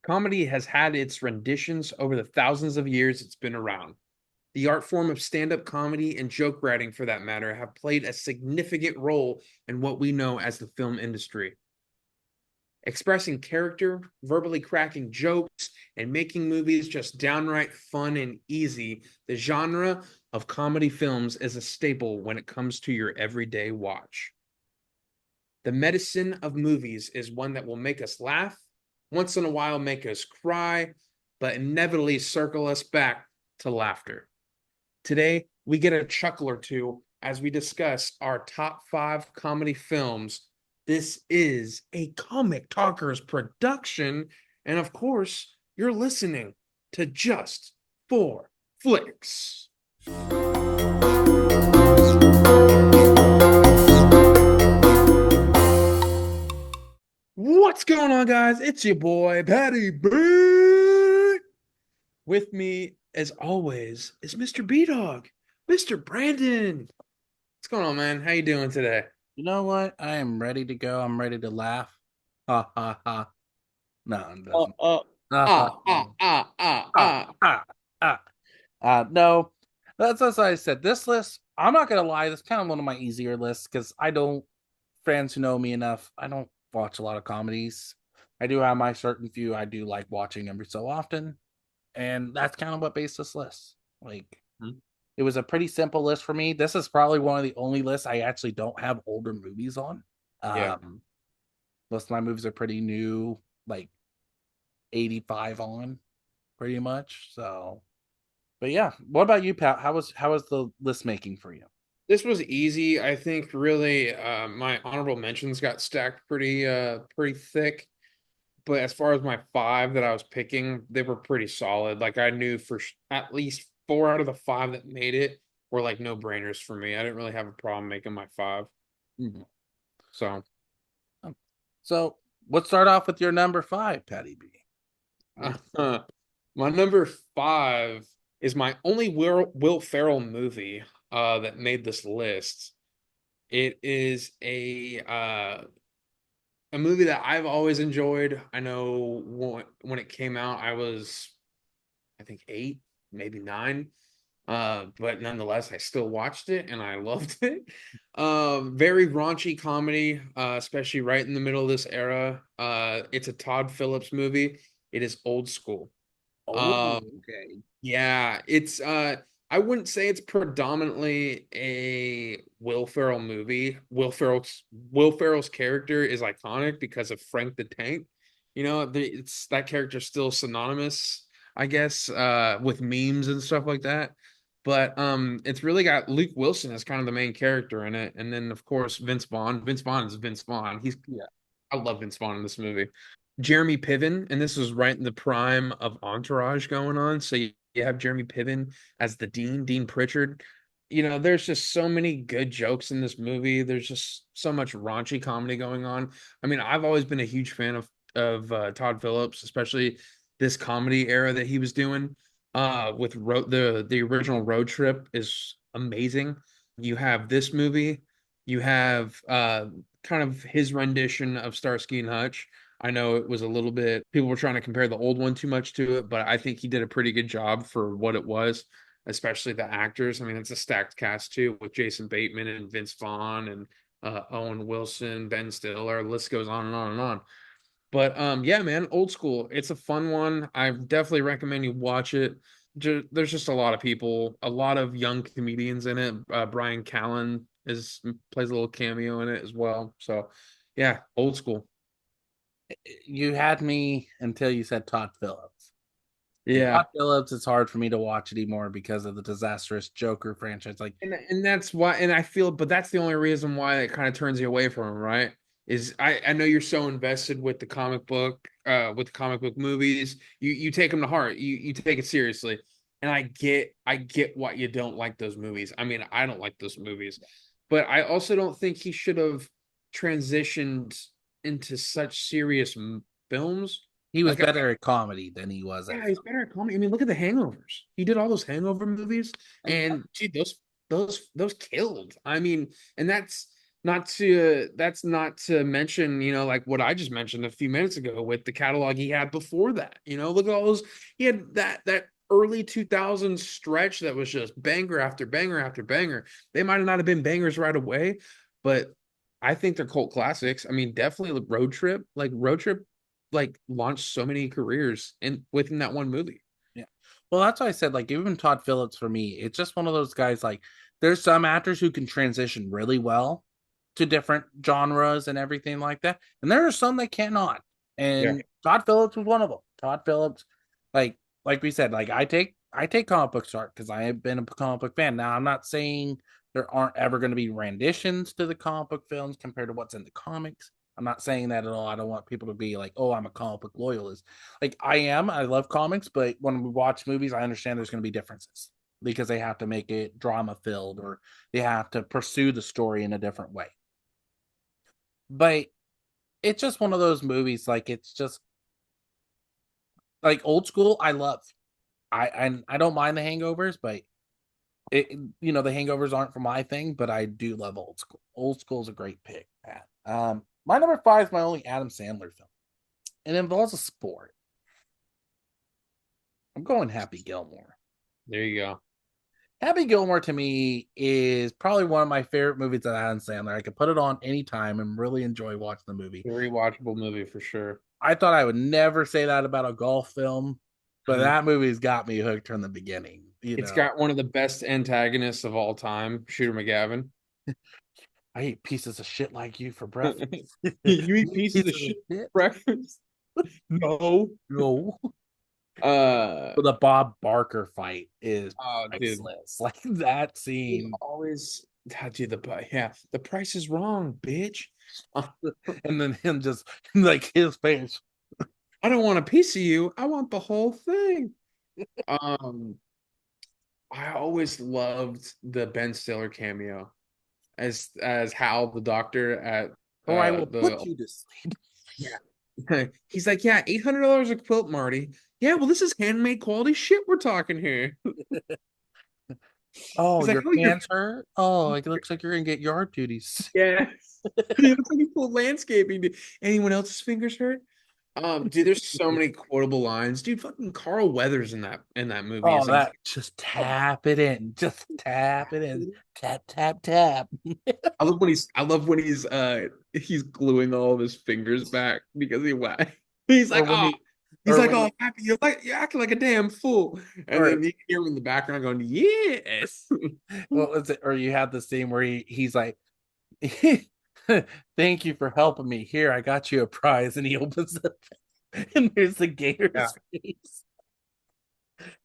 Comedy has had its renditions over the thousands of years it's been around. The art form of stand up comedy and joke writing, for that matter, have played a significant role in what we know as the film industry. Expressing character, verbally cracking jokes, and making movies just downright fun and easy, the genre of comedy films is a staple when it comes to your everyday watch. The medicine of movies is one that will make us laugh, once in a while make us cry, but inevitably circle us back to laughter. Today, we get a chuckle or two as we discuss our top 5 comedy films. This is a Comic Talkers production. And of course, you're listening to Just Four Flicks. What's going on, guys? It's your boy, Patty B. With me, as always, is Mr. B-Dog, Mr. Brandon. What's going on, man? How you doing today? You know what? I am ready to go. I'm ready to laugh. Ha ha ha. No, it Uh, doesn't. uh, Ha ha ha ah. ha ha. No, that's as I said. This list, I'm not gonna lie, this is kind of one of my easier lists because I don't. Friends who know me enough, I don't watch a lot of comedies. I do have my certain few I do like watching every so often, and that's kind of what based this list. Like, it was a pretty simple list for me. This is probably one of the only lists I actually don't have older movies on. Yeah. Um, Most of my movies are pretty new, like 85 on, pretty much. So, but yeah, what about you, Pat? How was the list making for you? This was easy. I think really my honorable mentions got stacked pretty thick. But as far as my 5 that I was picking, they were pretty solid. Like I knew at least 4 out of the 5 that made it were like no brainers for me. I didn't really have a problem making my 5. Mhm. So So let's start off with your number five, Patty B. my number 5 is my only Will Ferrell movie that made this list. It is a movie that I've always enjoyed. I know when it came out, I was, I think, 8, maybe 9. But nonetheless, I still watched it and I loved it. Very raunchy comedy, especially right in the middle of this era. It's a Todd Phillips movie. It is old school. Oh, Um, okay. yeah, it's I wouldn't say it's predominantly a Will Ferrell movie. Will Ferrell's character is iconic because of Frank the Tank. It's that character's still synonymous, I guess, with memes and stuff like that. But it's really got Luke Wilson as kind of the main character in it, and then of course Vince Vaughn. Vince Vaughn is Vince Vaughn. Yeah. I love Vince Vaughn in this movie. Jeremy Piven, and this was right in the prime of Entourage going on. So you have Jeremy Piven as the Dean, Dean Pritchard. There's just so many good jokes in this movie. There's just so much raunchy comedy going on. I mean, I've always been a huge fan of Todd Phillips, especially this comedy era that he was doing. With the original Road Trip is amazing. You have this movie. You have kind of his rendition of Starsky and Hutch. I know it was a little bit, people were trying to compare the old one too much to it, but I think he did a pretty good job for what it was, especially the actors. I mean, it's a stacked cast too with Jason Bateman and Vince Vaughn and Owen Wilson, Ben Stiller. The list goes on and on and on. But yeah, man, old school. It's a fun one. I definitely recommend you watch it. There's just a lot of people, a lot of young comedians in it. Brian Callen is plays a little cameo in it as well. So yeah, old school. You had me until you said Todd Phillips. And Yeah. Todd Phillips, it's hard for me to watch anymore because of the disastrous Joker franchise. Like, And that's why, and I feel, but that's the only reason why it kind of turns you away from him, right? Is I know you're so invested with the comic book movies. You take them to heart. You take it seriously. And I get why you don't like those movies. I mean, I don't like those movies. But I also don't think he should have transitioned into such serious films. he was Like better at comedy than he was at yeah, he's better at comedy. I mean, look at the Hangovers. He did all those Hangover movies, film. and gee, those killed. I mean, and That's not to mention, like what I just mentioned a few minutes ago with the catalog he had before that. Look at all those. He had that early 2000s stretch that was just banger after banger after banger. They might have not have been bangers right away, but I think they're cult classics. I mean, definitely Road Trip like launched so many careers in within that one movie. Yeah. Well, that's why I said, like, even Todd Phillips for me, it's just one of those guys, like, there's some actors who can transition really well to different genres and everything like that. And there are some that cannot. Yeah. And Todd Phillips was one of them. Todd Phillips, like like we said, like I take comic book art because I have been a comic book fan. Now I'm not saying there aren't ever going to be renditions to the comic book films compared to what's in the comics. I'm not saying that at all. I don't want people to be like, oh, I'm a comic book loyalist. Like I am. I love comics, but when we watch movies, I understand there's going to be differences because they have to make it drama filled or they have to pursue the story in a different way. But it's just one of those movies. Like it's just like old school. I love. I don't mind the hangovers, but it the hangovers aren't for my thing. But I do love old school. Old school is a great pick, Pat. My number five is my only Adam Sandler film. It involves a sport. I'm going Happy Gilmore. There you go. Happy Gilmore to me is probably one of my favorite movies of Adam Sandler. I could put it on anytime and really enjoy watching the movie. Very watchable movie for sure. I thought I would never say that about a golf film, but Mhm. that movie's got me hooked from the beginning. It's got one of the best antagonists of all time, Shooter McGavin. I eat pieces of shit like you for breakfast. You eat You pieces of pieces of shit shit. for breakfast? No. No. Uh, But the Bob Barker fight is oh, dude, priceless. Like that he scene. always, dude, the price is wrong, bitch. Uh, And then him just like his face. I don't want a piece of you. I want the whole thing. Um, I always loved the Ben Stiller cameo as Hal the doctor at Or I will put the you to sleep. yeah. He's like, yeah, $800 a quilt, Marty. Yeah, well, this is handmade quality shit we're talking here. Oh, He's like, your oh, you're hands hurt? Oh, it looks like you're gonna get yard duties. yeah. He looks like he pulled landscaping. Anyone else's fingers hurt? Dude, there's so many quotable lines. Dude, fucking Carl Weathers in that movie Oh, is that incredible. just tap it in. Just tap it in. Tap, tap, tap. I love when he's gluing all of his fingers back because he's Or like, when oh, he he's or like, when oh, he happy, you're acting like a damn fool. And or then you can hear him in the background going, yes. what was it? Or you have the scene where he's like, thank you for helping me. Here, I got you a prize. And he opens up and there's the Yeah. gator's face.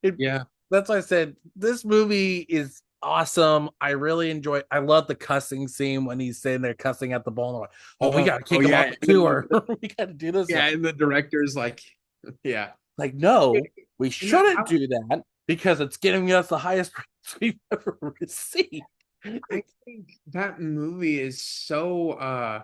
It, Yeah. that's why I said this movie is awesome. I really enjoy it. I love the cussing scene when he's sitting there cussing at the ball. Like, oh, we got to Oh kick him off yeah. the tour. We got to do this. Yeah, and the director's like, yeah. Like, no, we And that, shouldn't do that because it's giving us the highest praise we've ever received. I think that movie is so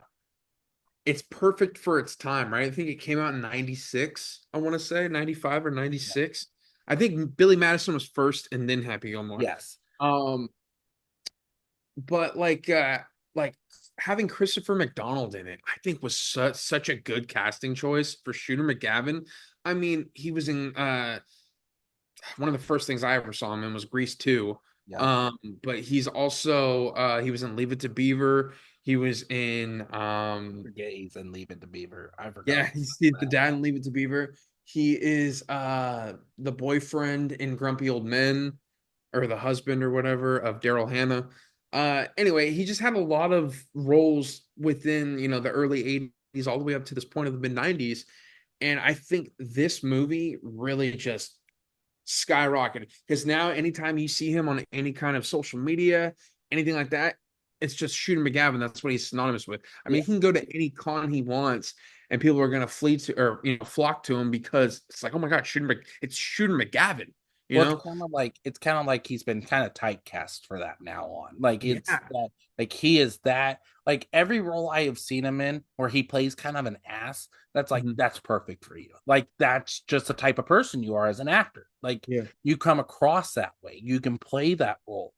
it's perfect for its time, right? I think it came out in 96, I want to say, 95 or 96. I think Billy Madison was first and then Happy Gilmore. Yes. Um, but like having Christopher McDonald in it, I think was such a good casting choice for Shooter McGavin. I mean, he was in one of the first things I ever saw him in was Grease 2. Yep. But he's also he was in Leave It to Beaver. He was in Forget he's in Leave It to Beaver. I forgot yeah, he's the dad in Leave It to Beaver. He is the boyfriend in Grumpy Old Men, or the husband or whatever of Daryl Hannah. Anyway, he just had a lot of roles within, the early 80s all the way up to this point of the mid 90s. And I think this movie really just skyrocketed because now anytime you see him on any kind of social media, anything like that, it's just Shooter McGavin. That's what he's synonymous with. I mean, Yeah. he can go to any con he wants, and people are gonna flee to or flock to him because it's like, oh my god, it's Shooter McGavin. You Well, it's know? kind of like he's been kind of typecast for that now on. Like it's Yeah. that like he is that like every role I have seen him in where he plays kind of an ass, that's like Mhm. that's perfect for you. Like that's just the type of person you are as an actor. Like Yeah. you come across that way. You can play that role.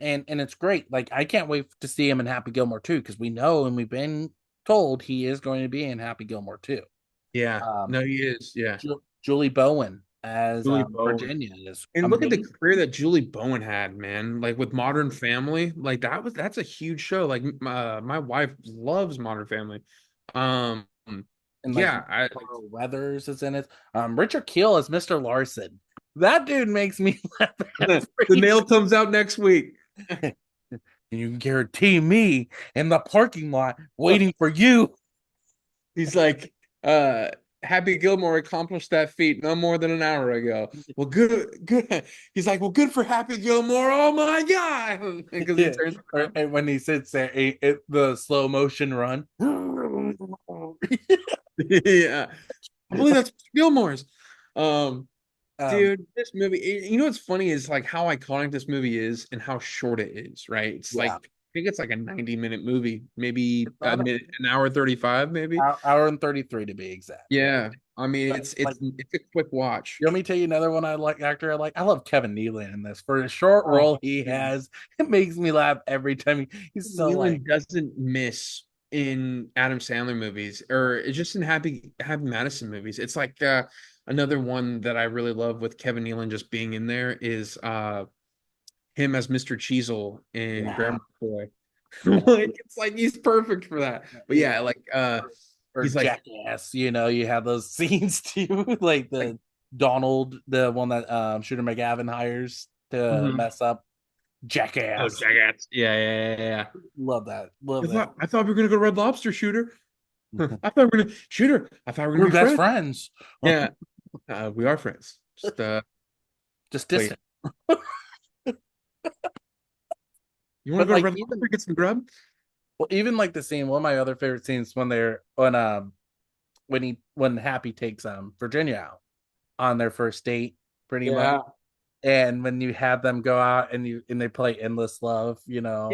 and it's great. Like I can't wait to see him in Happy Gilmore 2 because we know and we've been told he is going to be in Happy Gilmore 2. Yeah, Um, no, he is. Yeah, Julie Bowen as Julie Bowen. Virginia is And look at the amazing. career that Julie Bowen had, man. Like with Modern Family, like that's a huge show. Like my wife loves Modern Family. Um, And like yeah, I like Carl Weathers is in it. Richard Kiel as Mr. Larson. That dude makes me laugh the every mail comes out next week. time. You can guarantee me in the parking lot waiting for you. He's like, uh, Happy Gilmore accomplished that feat no more than an hour ago. Well, good, good. He's like, well, good for Happy Gilmore. Oh my God. Because he Yeah. turns Or, around. and when he sits there, the slow motion run. Yeah. I believe that's Gilmore's. Um, um, Dude, this movie, you know what's funny is like how iconic this movie is and how short it is, right? It's like yeah. I think it's like a 90-minute movie, maybe It's not an hour 35, maybe. hour and 33 to be exact. Yeah. Yeah. I mean, But like, it's a quick watch. you want me to tell you another one I like, actor I like? I love Kevin Nealon in this. For the short Oh, role he dude. has, it makes me laugh every time. He's so like, Nealon doesn't miss in Adam Sandler movies or it's just in Happy Madison movies. It's like another one that I really love with Kevin Nealon just being in there is him as Mr. Cheezel in yeah. Grandma's Boy. Yeah. Like it's like he's perfect for that. But Yeah. yeah, like Or he's like Jackass, you have those scenes too, like like the Donald, the one that Shooter McGavin hires to mhm. mess up. Oh, Jackass. Jackass. Yeah. Love that. Love I that. thought I thought we were gonna go to Red Lobster, Shooter. I thought we were gonna Shooter. I thought we were gonna We're be best friends. friends. Yeah, we are friends. Just Just wait. distant. You want to But go to like Red even Lobster get some grub? well, even like the scene, one of my other favorite scenes when they're when Happy takes Virginia out on their first date, pretty much. Yeah. And when you have them go out and they play Endless Love, Yeah.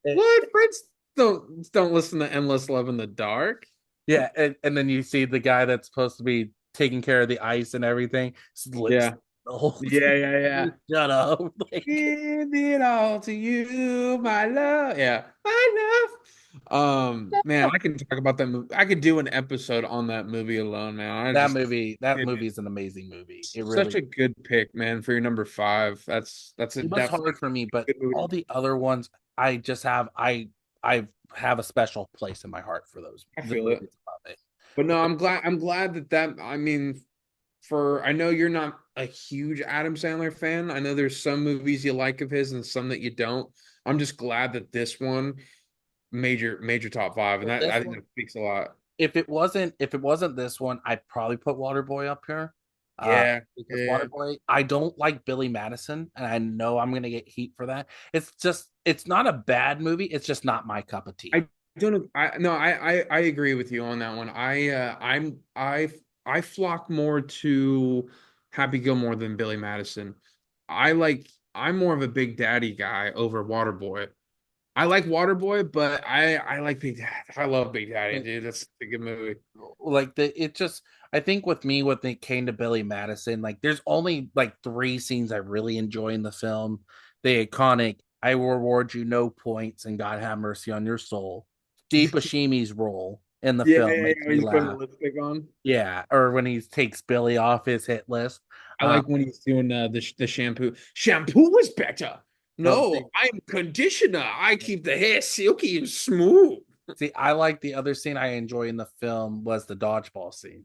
it, What? Friends don't listen to Endless Love in the Dark. yeah, and then you see the guy that's supposed to be taking care of the ice and everything slips Yeah. the whole Yeah. shut up. Like Give it all to you, my love. Yeah, my love. Man, I can talk about that movie. I could do an episode on that movie alone, man. that It- movie is an amazing movie. It such really a good pick, man, for your number five. That's a it was definitely hard for me, but a good movie. all the other ones I just have I have a special place in my heart for I the feel it. movies above it. But no, I'm glad that I mean, I know you're not a huge Adam Sandler fan. I know there's some movies you like of his and some that you don't. I'm just glad that this one major top five, and But that this I think one, that speaks a lot. if it wasn't this one, I'd probably put Waterboy up here. Yeah, Because yeah. Waterboy, I don't like Billy Madison, and I know I'm gonna get heat for that. It's not a bad movie. It's just not my cup of tea. I don't. I no. I agree with you on that one. I flock more to Happy Gilmore than Billy Madison. I like. I'm more of a Big Daddy guy over Waterboy. I like Waterboy, but I like Big Daddy. I love Big Daddy, Like, dude. That's a good movie. it just I think with me when it came to Billy Madison, like there's only like three scenes I really enjoy in the film. The iconic "I will reward you no points" and "God have mercy on your soul." Steve Buscemi's role in the film makes When me he's putting the laugh. lipstick on. Yeah, or when he takes Billy off his hit list. I Um, like when he's doing the shampoo. Shampoo is better. no, No, I'm conditioner. I keep the hair silky and smooth. see, I like the other scene I enjoy in the film was the dodgeball scene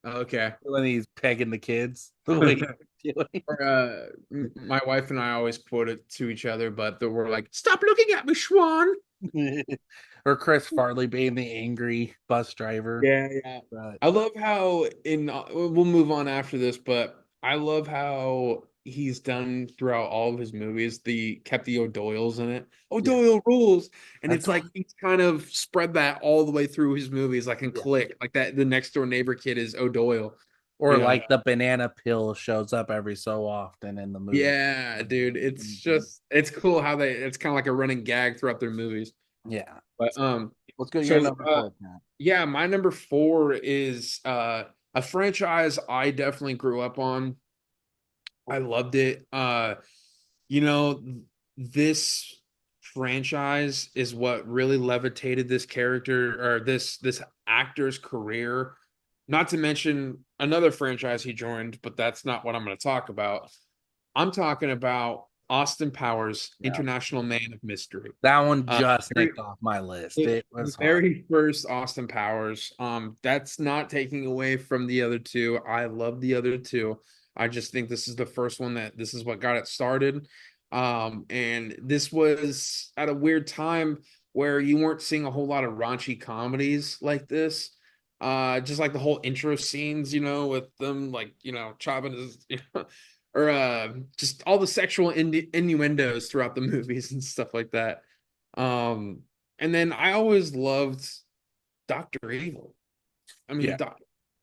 Okay. when he's pegging the kids. The way he's doing. My wife and I always quote it to each other, but we're like, "Stop looking at me, Schwan." Or Chris Farley being the angry bus driver. Yeah. But I love how we'll move on after this, but I love how he's done throughout all of his movies. The kept the O'Doyle's in it. yeah, O'Doyle rules, and that's it's like he's kind of spread that all the way through his movies, like in yeah. Click, like that. The next door neighbor kid is O'Doyle. Or You know, like the banana pill shows up every so often in the movie. yeah, dude. It's cool how it's kind of like a running gag throughout their movies. Yeah. But Let's go to your so number four, Matt. yeah, my number four is a franchise I definitely grew up on. I loved it. You know, this franchise is what really levitated this character or this actor's career. Not to mention another franchise he joined, but that's not what I'm going to talk about. I'm talking about Austin Powers, Yeah. International Man of Mystery. That one Uh, just very, nicked off my list. the It was hard. very first Austin Powers. That's not taking away from the other two. I love the other two. I just think this is the first one that this is what got it started. And this was at a weird time where you weren't seeing a whole lot of raunchy comedies like this. Just like the whole intro scenes, with them like, chopping his, or just all the sexual innuendos throughout the movies and stuff like that. Um, and then I always loved Dr. Evil. I mean, Yeah.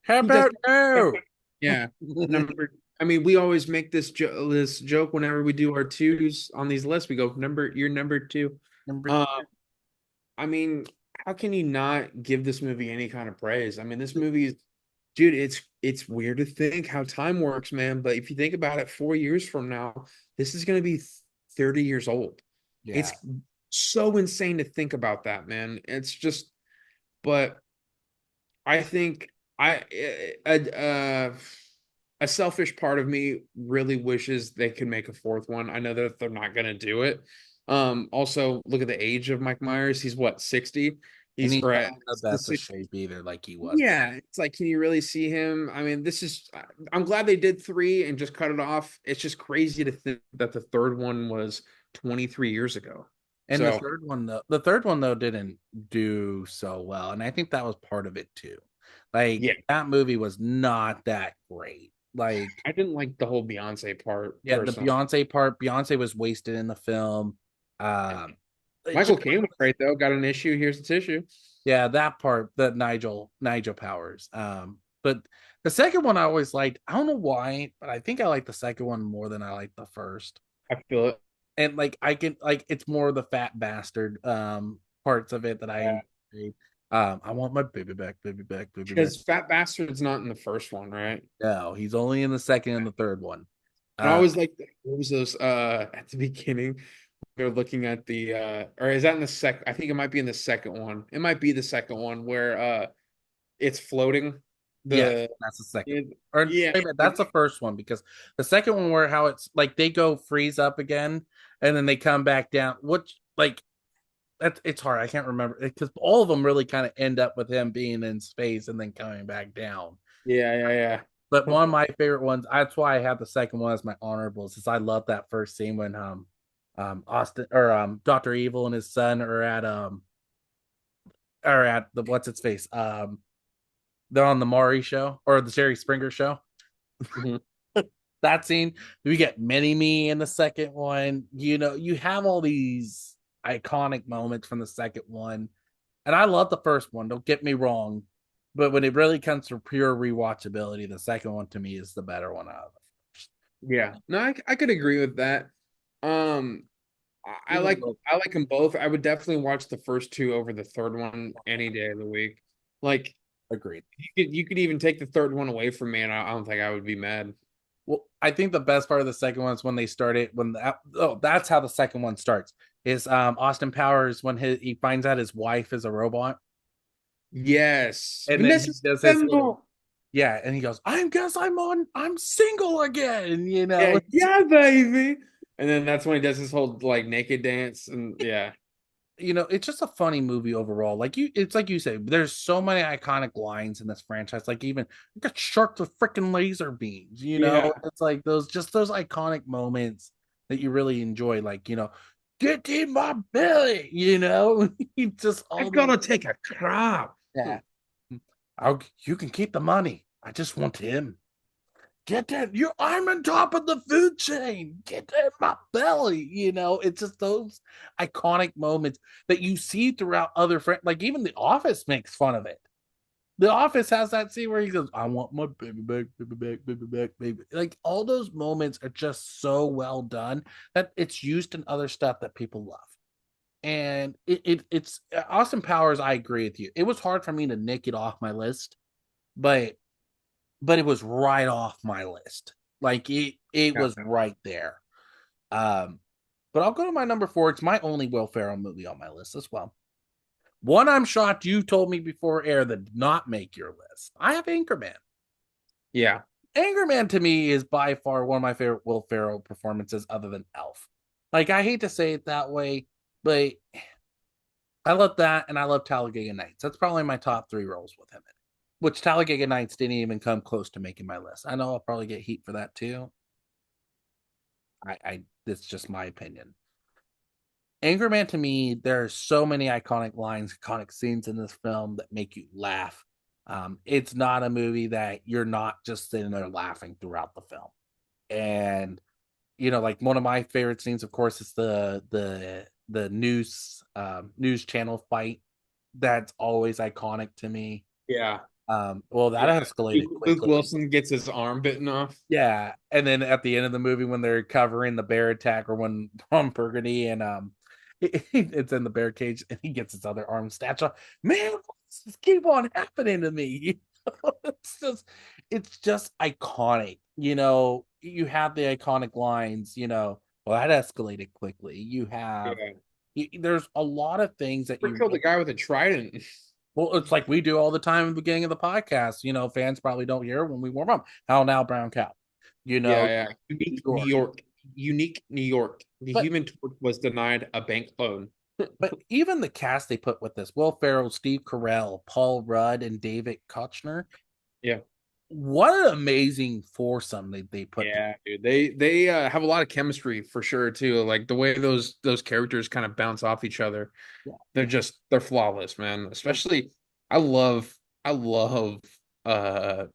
How who does about you? yeah. Number I mean, we always make this joke whenever we do our twos on these lists. We go you're number two. Number Uh, I mean, how can you not give this movie any kind of praise? I mean, this movie is, dude, it's weird to think how time works, man. But if you think about it, 4 years from now, this is going to be 30 years old. yeah. It's so insane to think about that, man. It's just, but I think a selfish part of me really wishes they could make a fourth one. I know that they're not going to do it. Also, look at the age of Mike Myers. He's what, 60? And He's he's or not at in the the best of 60. shape either, like he was. Yeah, it's like, can you really see him? I mean, I'm glad they did three and just cut it off. It's just crazy to think that the third one was 23 years ago. And So, the third one though didn't do so well, and I think that was part of it too. Like yeah, that movie was not that great. Like, I didn't like the whole Beyonce part yeah, the personally. Beyonce part, Beyonce was wasted in the film. Um, it Michael just, Caine was great though. Got an issue. Here's the tissue. yeah, that part, the Nigel Powers. But the second one I always liked. I don't know why, but I think I like the second one more than I like the first. I feel it. And like I can like it's more the fat bastard parts of it that I Yeah. enjoy. I want my baby back, baby back, baby back. Because Fat Bastard's not in the first one, right? No, he's only in the second and the third one. And I Uh always like, what was those at the beginning? They're looking at the or is that in the second? I think it might be in the second one. It might be the second one where it's floating. yes, The that's the second. it, Or wait yeah, a minute, that's the first one because the second one where how it's like they go freeze up again and then they come back down. Which like that's it's hard. I can't remember because all of them really kind of end up with him being in space and then coming back down. yeah. But one of my favorite ones, that's why I have the second one as my honorables, is I love that first scene when Austin or Dr. Evil and his son are at the what's its face? They're on the Maury show or the Jerry Springer show. Mhm. That scene, we get Mini Me in the second one. You know, you have all these iconic moments from the second one. And I love the first one, don't get me wrong. But when it really comes to pure rewatchability, the second one to me is the better one out of the first. Yeah. No, I could agree with that. Um, I Even like though, I like them both. I would definitely watch the first two over the third one any day of the week. Like agreed. you could even take the third one away from me, and I don't think I would be mad. Well, I think the best part of the second one is when they started when that's how the second one starts. Is Austin Powers when he finds out his wife is a robot, Yes, and then he Vanessa does his little Campbell. yeah, and he goes, "I guess I'm single again," you Yeah, know. yeah, baby. And then that's when he does his whole like naked dance, and yeah, It's just a funny movie overall. It's like you say, there's so many iconic lines in this franchise. Like even you got sharks with freaking laser beams. yeah. It's like those iconic moments that you really enjoy. Like get in my belly. Just I all those. gotta take a crap. Yeah, you can keep the money. I just want him. Get that I'm on top of the food chain. Get that in my belly. It's just those iconic moments that you see throughout other friends. Like even The Office makes fun of it. The Office has that scene where he goes, I want my baby back, baby back, baby back, baby. Like all those moments are just so well done that it's used in other stuff that people love. And it's Austin Powers, I agree with you. It was hard for me to nick it off my list, but it was right off my list. Like it Yeah. was right there. Um, But I'll go to my number four. It's my only Will Ferrell movie on my list as well. One I'm shocked you told me before air that did not make your list. I have Anchorman. Yeah. Anchorman to me is by far one of my favorite Will Ferrell performances other than Elf. Like, I hate to say it that way, but I love that and I love Talladega Nights. That's probably my top three roles with him in it. Which Talladega Nights didn't even come close to making my list. I know I'll probably get heat for that too. I It's just my opinion. Anchorman to me, there are so many iconic lines, iconic scenes in this film that make you laugh. It's not a movie that you're not just sitting there laughing throughout the film. And like one of my favorite scenes, of course, is the news channel fight. That's always iconic to me. Yeah. Well, that Yeah. escalated Luke quickly. Wilson gets his arm bitten off. Yeah, and then at the end of the movie, when they're covering the bear attack, or when Tom Burgundy and it's in the bear cage, and he gets his other arm snatched off. Man, this keep on happening to me. It's just iconic. You have the iconic lines. Well, that escalated quickly. Yeah. There's a lot of things that Rick you killed the guy with a trident. well, it's like we do all the time at the beginning of the podcast. Fans probably don't hear when we warm up. How now, brown cow? You Yeah, know, yeah. New Unique New York. York. Unique New York. The But Human Torch was denied a bank loan. but even the cast they put with this: Will Ferrell, Steve Carell, Paul Rudd, and David Kochner. Yeah. What an amazing foursome they put together. Yeah, dude. They have a lot of chemistry for sure too. Like the way those characters kind of bounce off each other. Yeah. They're flawless, man. Especially I love uh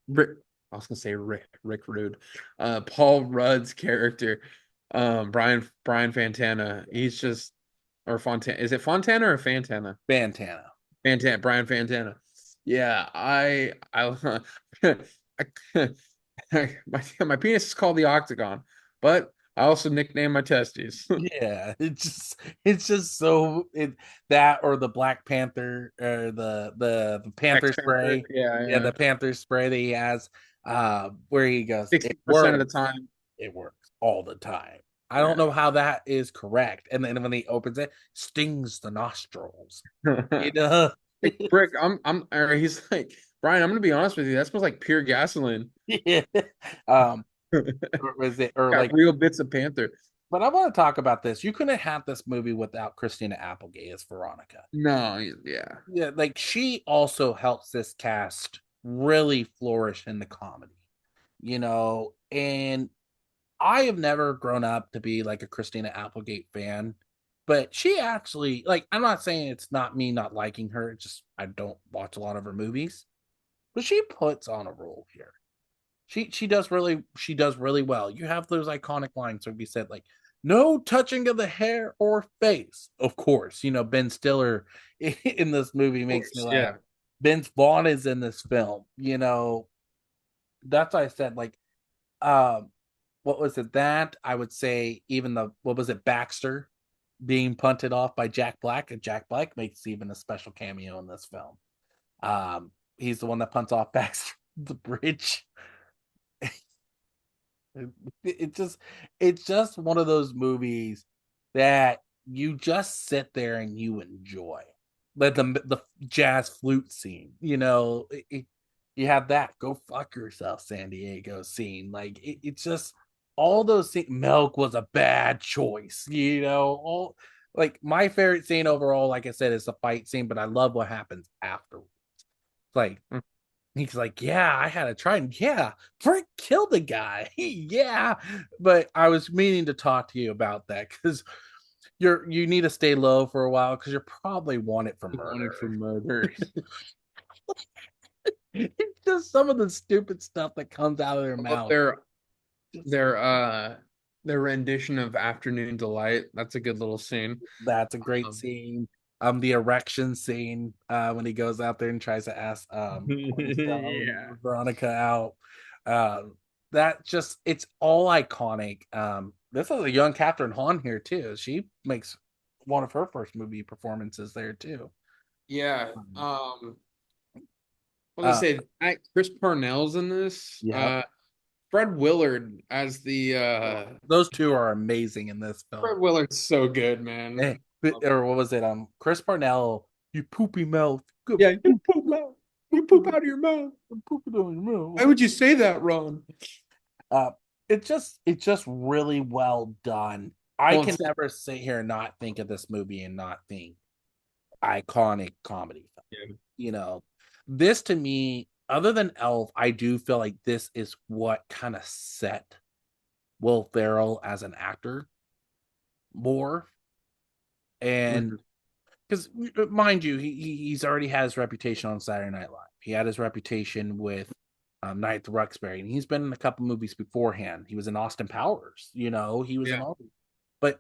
Rick, I was gonna say Rick Rude. Paul Rudd's character, Brian Fantana. He's just or Fontana. Is it Fontana or Fantana? Fantana. Brian Fantana. Yeah, I my penis is called the octagon, but I also nicknamed my testes. Yeah, it's just so that or the Black Panther or the Panther X Panther. spray. Yeah, Yeah, yeah. the Panther spray that he has, where he goes, it 60% of the works. time. It works all the time. I don't Yeah. know how that is correct. And then when he opens it, stings the nostrils. You know? Hey, Brick, or he's like, Brian, I'm gonna be honest with you. That smells like pure gasoline. Yeah. Um, or was it or Got like real bits of Panther. but I want to talk about this. You couldn't have this movie without Christina Applegate as Veronica. No, yeah. Yeah, like she also helps this cast really flourish in the comedy, and I have never grown up to be like a Christina Applegate fan, but she actually, like, I'm not saying it's not me not liking her, it's just I don't watch a lot of her movies, but she puts on a role here. She does really well. You have those iconic lines where we said like no touching of the hair or face. Of course, Ben Stiller in this movie Of makes me course, laugh. yeah. Vince Vaughn is in this film. That's why I said like um what was it that I would say even the what was it Baxter being punted off by Jack Black, and Jack Black makes even a special cameo in this film. He's the one that punts off Baxter the bridge. It just it's just one of those movies that you just sit there and you enjoy. Like the jazz flute scene, you have that go fuck yourself San Diego scene. Like it's just all those things. Milk was a bad choice, all like my favorite scene overall, like I said, is the fight scene, but I love what happens afterwards. Like Mm. he's like, yeah, I had a trident. Yeah, Frank killed the guy. Yeah, but I was meaning to talk to you about that because you need to stay low for a while because you're probably wanted for He murder. wanted for murder. It's just some of the stupid stuff that comes out of their I love mouth. their their rendition of Afternoon Delight. That's a good little scene. That's a great Um, scene. The erection scene, when he goes out there and tries to ask yeah. Veronica out. Um, that just it's all iconic. This is a young Catherine Hahn here too. She makes one of her first movie performances there too. Yeah. Um, What was I uh, say? Chris Parnell's in this. yeah, Fred Willard as the Those two are amazing in this film. Fred Willard's so good, Eh, man. or what was it? Chris Parnell, you poopy mouth, good Yeah, you poop out. You poop out of your mouth. poop it on your Why mouth. would you say that, Ron? Uh, it's just really well done. I Well, can never sit here and not think of this movie and not think iconic comedy. yeah. You know, this to me, other than Elf, I do feel like this is what kind of set Will Ferrell as an actor more. And Mhm. because mind you, he's already had his reputation on Saturday Night Live. He had his reputation with Night at the Roxbury, and he's been in a couple movies beforehand. He was in Austin Powers, he was in Yeah, all. But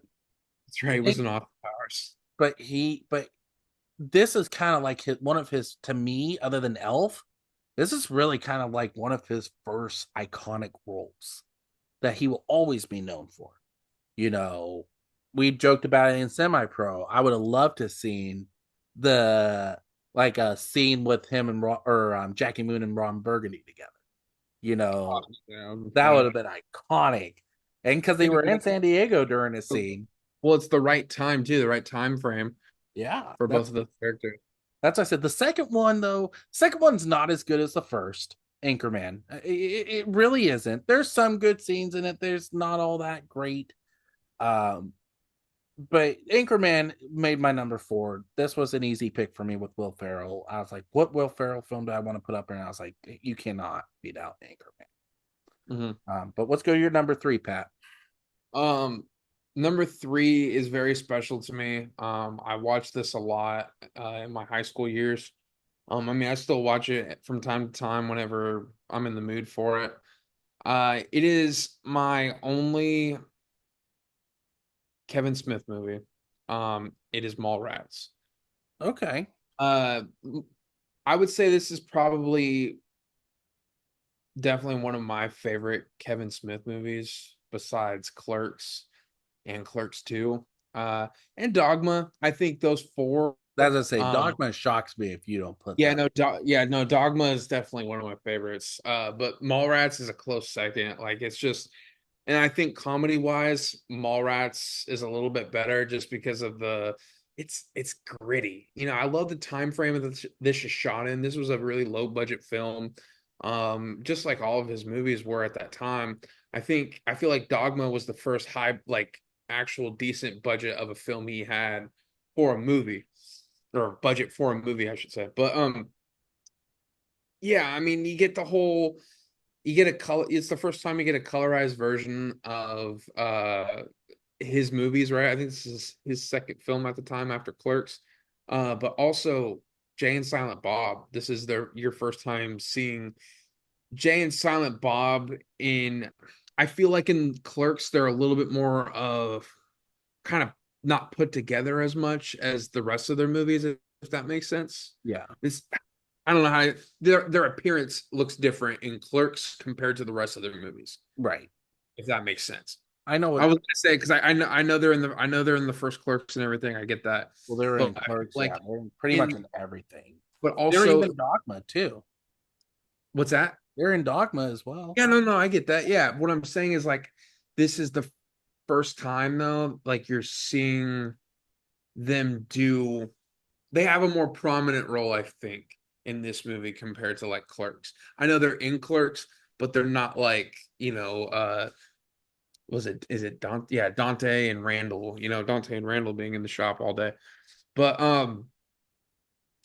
that's right. I It was think, an Austin Powers. but this is kind of like one of his, to me, other than Elf. This is really kind of like one of his first iconic roles that he will always be known for. You know, we joked about it in Semi Pro. I would have loved to have seen the like a scene with him and Jackie Moon and Ron Burgundy together. You know, Yeah, that would yeah. have been iconic. And because they Yeah, were in San Diego during a scene. well, it's the right time too, the right time frame Yeah, for both that's of those characters. that's what I said. The second one, though, second one's not as good as the first Anchorman. It really isn't. There's some good scenes in it. There's not all that great. Um, but Anchorman made my number 4. This was an easy pick for me with Will Ferrell. I was like, what Will Ferrell film do I want to put up there? And I was like, you cannot beat out Anchorman. Mhm. But let's go to your number 3, Pat. Um, Number three is very special to me. I watched this a lot in my high school years. I mean, I still watch it from time to time whenever I'm in the mood for it. It is my only Kevin Smith movie. It is Mallrats. Okay. Uh, I would say this is probably definitely one of my favorite Kevin Smith movies besides Clerks and Clerks 2. And Dogma. I think those four. As I say, Um, Dogma shocks me if you don't put yeah, that. no, yeah, no, Dogma is definitely one of my favorites. But Mallrats is a close second. Like it's just, and I think comedy wise, Mallrats is a little bit better just because of it's gritty. I love the time frame of this is shot in. This was a really low budget film. Just like all of his movies were at that time. I feel like Dogma was the first high, like actual decent budget of a film he had for a movie or budget for a movie, I should say. But yeah, I mean, you get a color. It's the first time you get a colorized version of his movies, right? I think this is his second film at the time after Clerks. But also Jay and Silent Bob. This is your first time seeing Jay and Silent Bob in. I feel like in Clerks they're a little bit more of kind of not put together as much as the rest of their movies, if that makes sense. Yeah. This I don't know how their appearance looks different in Clerks compared to the rest of their movies, Right. if that makes sense. I know I what. was gonna say because I know they're in the first Clerks and everything. I get that, Well, they're but in Clerks. Yeah, like they're pretty much in in everything. but They're also even Dogma too. what's that? They're in Dogma as well. Yeah, no, I get that. Yeah, what I'm saying is like this is the first time though, like you're seeing them do. They have a more prominent role, I think, in this movie compared to like Clerks. I know they're in Clerks, but they're not like, was it is it Dante? Yeah, Dante and Randall, Dante and Randall being in the shop all day. But and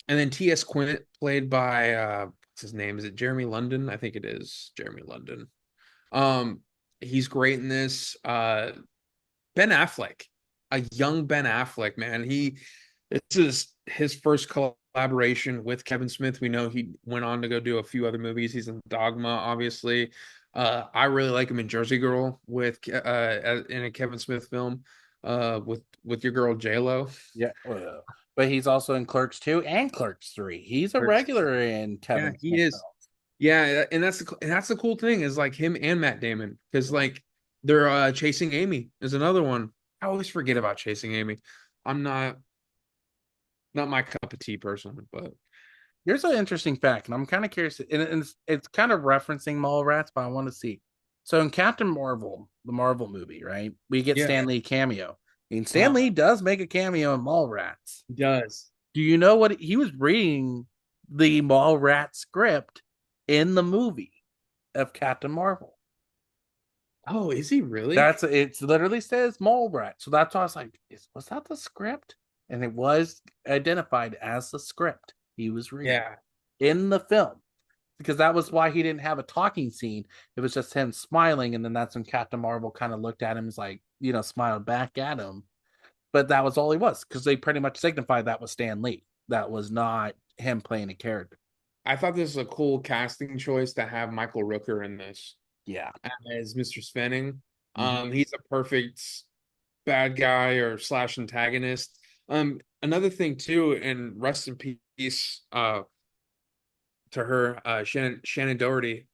then T.S. Quint played by what's his name? Is it Jeremy London? I think it is Jeremy London. Um he's great in this. Ben Affleck, a young Ben Affleck, man. This is his first collaboration with Kevin Smith. We know he went on to go do a few other movies. He's in Dogma, obviously. I really like him in Jersey Girl in a Kevin Smith film, with your girl J Lo. Yeah. But he's also in Clerks 2 and Clerks 3. He's a regular in Yeah, Kevin he Smith is. films. Yeah, and that's the cool thing is like him and Matt Damon because like they're Chasing Amy is another one. I always forget about Chasing Amy. I'm not my cup of tea personally, but Here's an interesting fact, and I'm kind of curious, and it's kind of referencing Mallrats, but I want to see. So in Captain Marvel, the Marvel movie, right? We get Yeah. Stan Lee cameo. And Stan Lee does make a cameo in Mallrats. He does. Do you know what he was reading the Mallrats script in the movie of Captain Marvel? Oh, is he really? That's it literally says Mallrats. So that's why I was like, was that the script? And it was identified as the script he was reading Yeah. in the film. Because that was why he didn't have a talking scene. It was just him smiling, and then that's when Captain Marvel kind of looked at him, was like, smiled back at him. But that was all he was, because they pretty much signified that was Stan Lee. That was not him playing a character. I thought this was a cool casting choice to have Michael Rooker in this Yeah. as Mr. Svenning. Mhm. He's a perfect bad guy or slash antagonist. Another thing too, and rest in peace, to her, Shannon Doherty.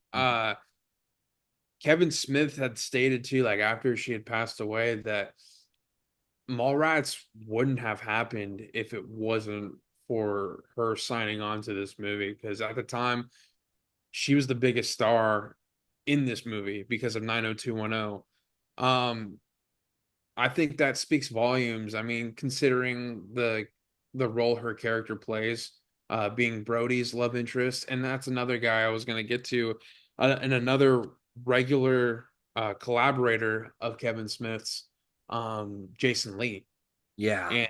Kevin Smith had stated too, like after she had passed away, that Mallrats wouldn't have happened if it wasn't for her signing on to this movie. Because at the time, she was the biggest star in this movie because of 90210. I think that speaks volumes. I mean, considering the role her character plays, being Brody's love interest, and that's another guy I was going to get to, and another regular collaborator of Kevin Smith's, Jason Lee. Yeah. And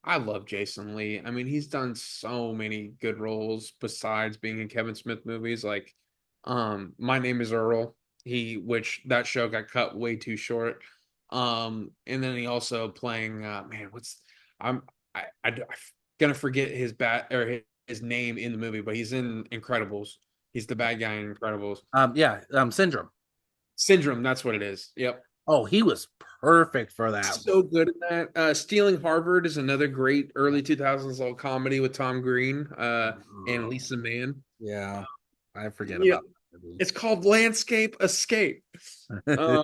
I love Jason Lee. I mean, he's done so many good roles besides being in Kevin Smith movies, like My Name is Earl, which that show got cut way too short. And then he also playing man, what's I'm I'm gonna forget his bat or his name in the movie, but he's in Incredibles. He's the bad guy in Incredibles. Yeah. Syndrome. Syndrome, that's what it is. Yep. Oh, he was perfect for that So role. good in that. Stealing Harvard is another great early 2000s old comedy with Tom Green and Lisa Mann. Yeah. I forget Yeah, about that movie. it's called Landscape Escape. Uh,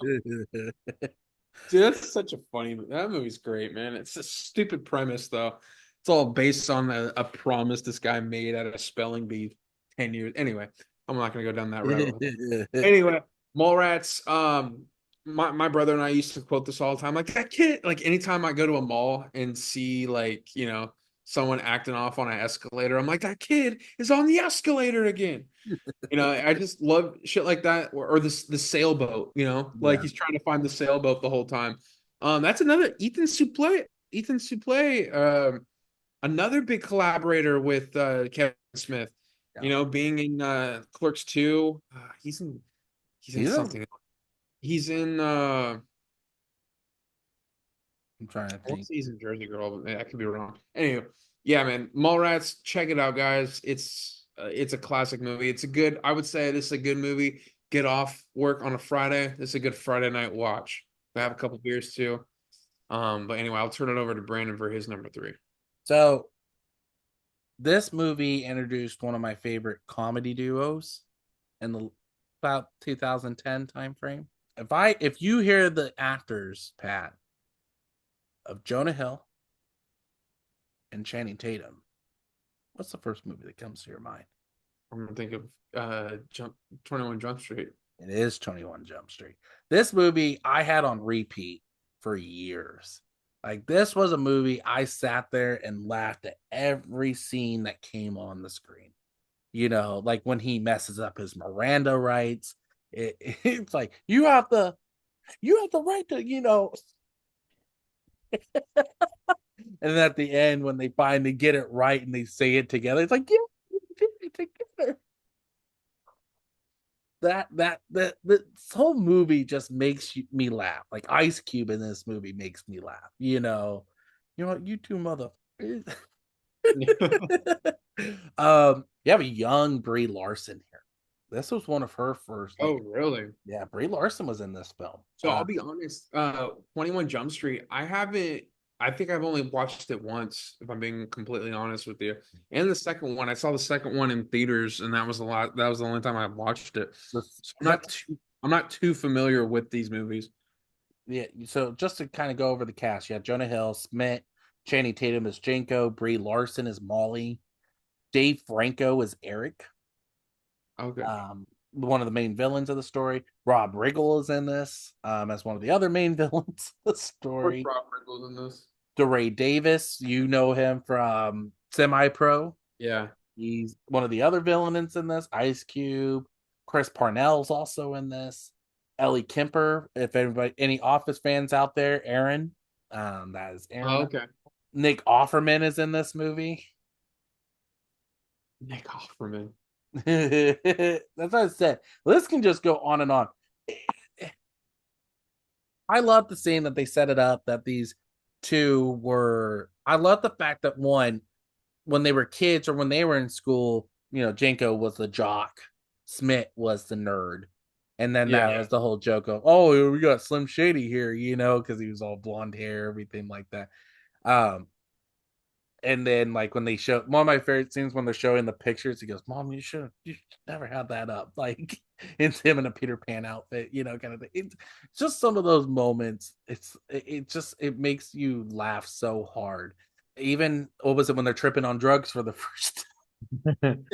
Dude, that's such a funny movie. That movie's great, man. It's a stupid premise, though. It's all based on a promise this guy made at a spelling bee 10 years. Anyway, I'm not going to go down that rabbit hole. Anyway, Mallrats. My brother and I used to quote this all the time. Like that kid. Like anytime I go to a mall and see like someone acting off on an escalator, I'm like that kid is on the escalator again. I just love shit like that, or this the sailboat. Like Yeah. he's trying to find the sailboat the whole time. That's another Ethan Suplee. Ethan Suplee, another big collaborator with Kevin Smith. Yeah. Being in Clerks 2. He's in He's a, something. He's in I'm trying to I want to think. say he's in Jersey Girl, but I could be wrong. Anyway, yeah, man, Mallrats, check it out, guys. It's a classic movie. It's a good. I would say this is a good movie. Get off work on a Friday. This is a good Friday night watch. I have Yeah. a couple beers too. But anyway, I'll turn it over to Brandon for his number three. So this movie introduced one of my favorite comedy duos in the about 2010 time frame. If you hear the actors, Pat, of Jonah Hill and Channing Tatum, what's the first movie that comes to your mind? I'm gonna think of Jump 21 Jump Street. It is 21 Jump Street. This movie I had on repeat for years. Like this was a movie I sat there and laughed at every scene that came on the screen. Like when he messes up his Miranda rights, it's like you have the right to, and then at the end when they finally get it right and they say it together, it's like, yeah, we did it together. That this whole movie just makes me laugh. Like Ice Cube in this movie makes me laugh. You two mother. You have a young Brie Larson here. This was one of her first, Oh, like, really? yeah, Brie Larson was in this film. So I'll be honest, 21 Jump Street, I think I've only watched it once, if I'm being completely honest with you. And the second one, I saw the second one in theaters, and that was the only time I watched it. So I'm not too familiar with these movies. Yeah, so just to kind of go over the cast, you have Jonah Hill, Smith, Channing Tatum as Jenko, Brie Larson as Molly, Dave Franco as Eric. Okay. one of the main villains of the story. Rob Riggle is in this as one of the other main villains of the Of course, story. Rob Riggle in this. DeRay Davis, you know him from Semi Pro. Yeah. He's one of the other villains in this. Ice Cube. Chris Parnell's also in this. Ellie Kemper, if anybody, any Office fans out there, Aaron, that is Oh, Aaron. okay. Nick Offerman is in this movie. Nick Offerman. That's what I said. This can just go on and on. I love the scene that they set it up that these two were. I love the fact that one, when they were kids or when they were in school, Jenko was the jock, Smith was the nerd. And then that Yeah. was the whole joke of, oh, we got Slim Shady here, because he was all blonde hair, everything like that. Um, and then like when they show one of my favorite scenes when they're showing the pictures, he goes, "Mom, you should never have that up." Like it's him in a Peter Pan outfit, kind of thing. It's just some of those moments. It makes you laugh so hard. Even what was it when they're tripping on drugs for the first when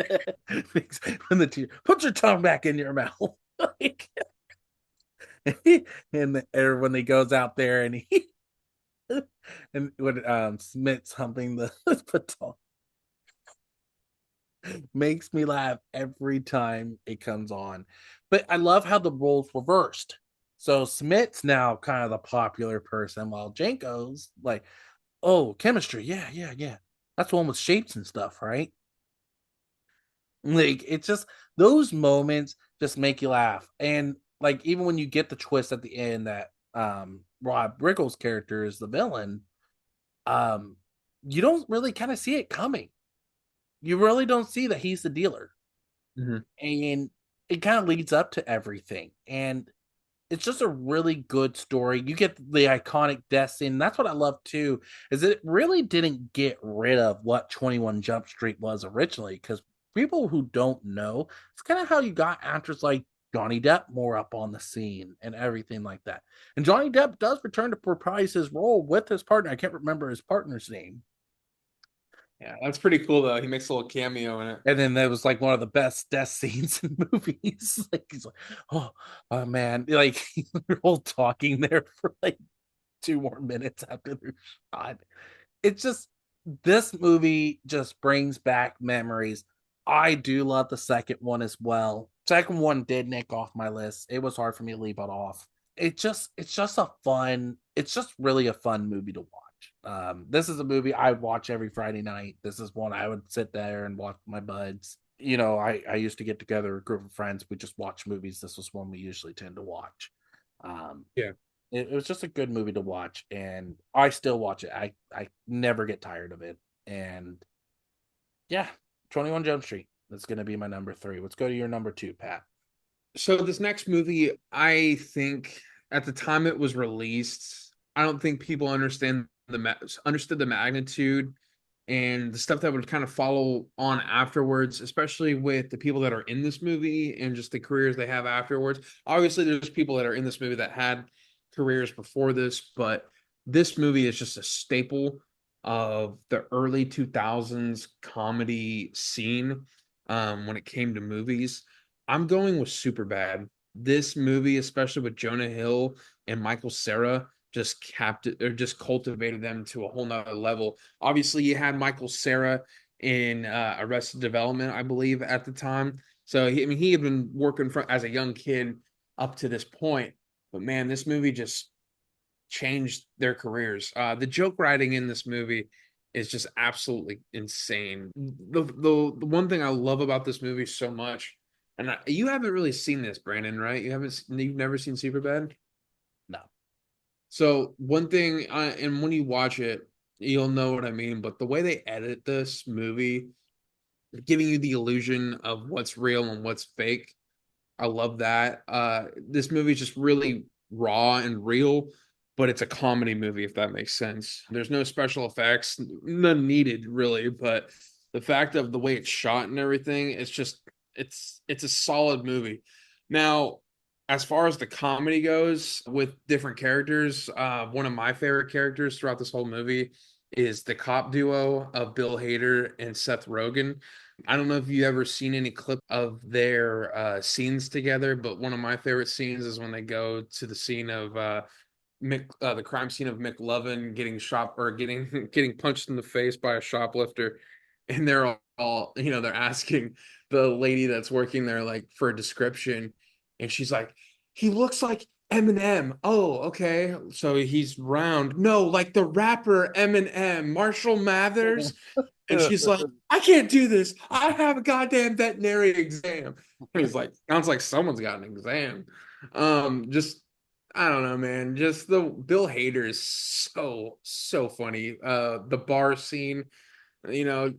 the teacher put your tongue back in your mouth. Like, and when he goes out there and he and when Smith's humping the baton makes me laugh every time it comes on. But I love how the roles reversed. So Smith's now kind of the popular person, while Janko's like, oh, chemistry, yeah, yeah, yeah. That's the one with shapes and stuff, right? Like it's just those moments just make you laugh. And like even when you get the twist at the end that Rob Riggle's character is the villain, um, you don't really kind of see it coming. You really don't see that he's the dealer. Mhm. And it kind of leads up to everything. And it's just a really good story. You get the iconic death scene. That's what I love too, is that it really didn't get rid of what 21 Jump Street was originally. Because people who don't know, it's kind of how you got actors like Johnny Depp more up on the scene and everything like that. And Johnny Depp does return to reprise his role with his partner. I can't remember his partner's name. Yeah, that's pretty cool though. He makes a little cameo in it. And then there was like one of the best death scenes in movies. Like he's like, oh man, like they're all talking there for like 2 more minutes after they're shot. It's just this movie just brings back memories. I do love the second one as well. Second one did nick off my list. It was hard for me to leave it off. It's just really a fun movie to watch. This is a movie I watch every Friday night. This is one I would sit there and watch with my buds. I used to get together a group of friends. We just watch movies. This was one we usually tend to watch. Um, Yeah. it was just a good movie to watch, and I still watch it. I never get tired of it. And yeah, 21 Jump Street. That's gonna be my number three. Let's go to your number two, Pat. So this next movie, I think at the time it was released, I don't think people understood the magnitude and the stuff that would kind of follow on afterwards, especially with the people that are in this movie and just the careers they have afterwards. Obviously, there's people that are in this movie that had careers before this, but this movie is just a staple of the early 2000s comedy scene when it came to movies. I'm going with Superbad. This movie, especially with Jonah Hill and Michael Cera, just capped it or just cultivated them to a whole nother level. Obviously, you had Michael Cera in Arrested Development, I believe, at the time. So he had been working as a young kid up to this point. But man, this movie just changed their careers. The joke writing in this movie is just absolutely insane. The one thing I love about this movie so much, and you haven't really seen this, Brandon, right? You've never seen Superbad? No. So one thing, and when you watch it, you'll know what I mean. But the way they edit this movie, giving you the illusion of what's real and what's fake, I love that. This movie is just really raw and real, but it's a comedy movie, if that makes sense. There's no special effects, none needed really, but the fact of the way it's shot and everything, it's a solid movie. Now, as far as the comedy goes with different characters, one of my favorite characters throughout this whole movie is the cop duo of Bill Hader and Seth Rogen. I don't know if you ever seen any clip of their scenes together, but one of my favorite scenes is when they go to the scene of the crime scene of McLovin getting shot or getting getting punched in the face by a shoplifter, and they're all they're asking the lady that's working there like for a description, and she's like, he looks like Eminem. Oh, okay, so he's round. No, like the rapper Eminem, Marshall Mathers. And she's like, I can't do this. I have a goddamn veterinary exam. And he's like, sounds like someone's got an exam. Just I don't know, man. Just the Bill Hader is so funny. The bar scene,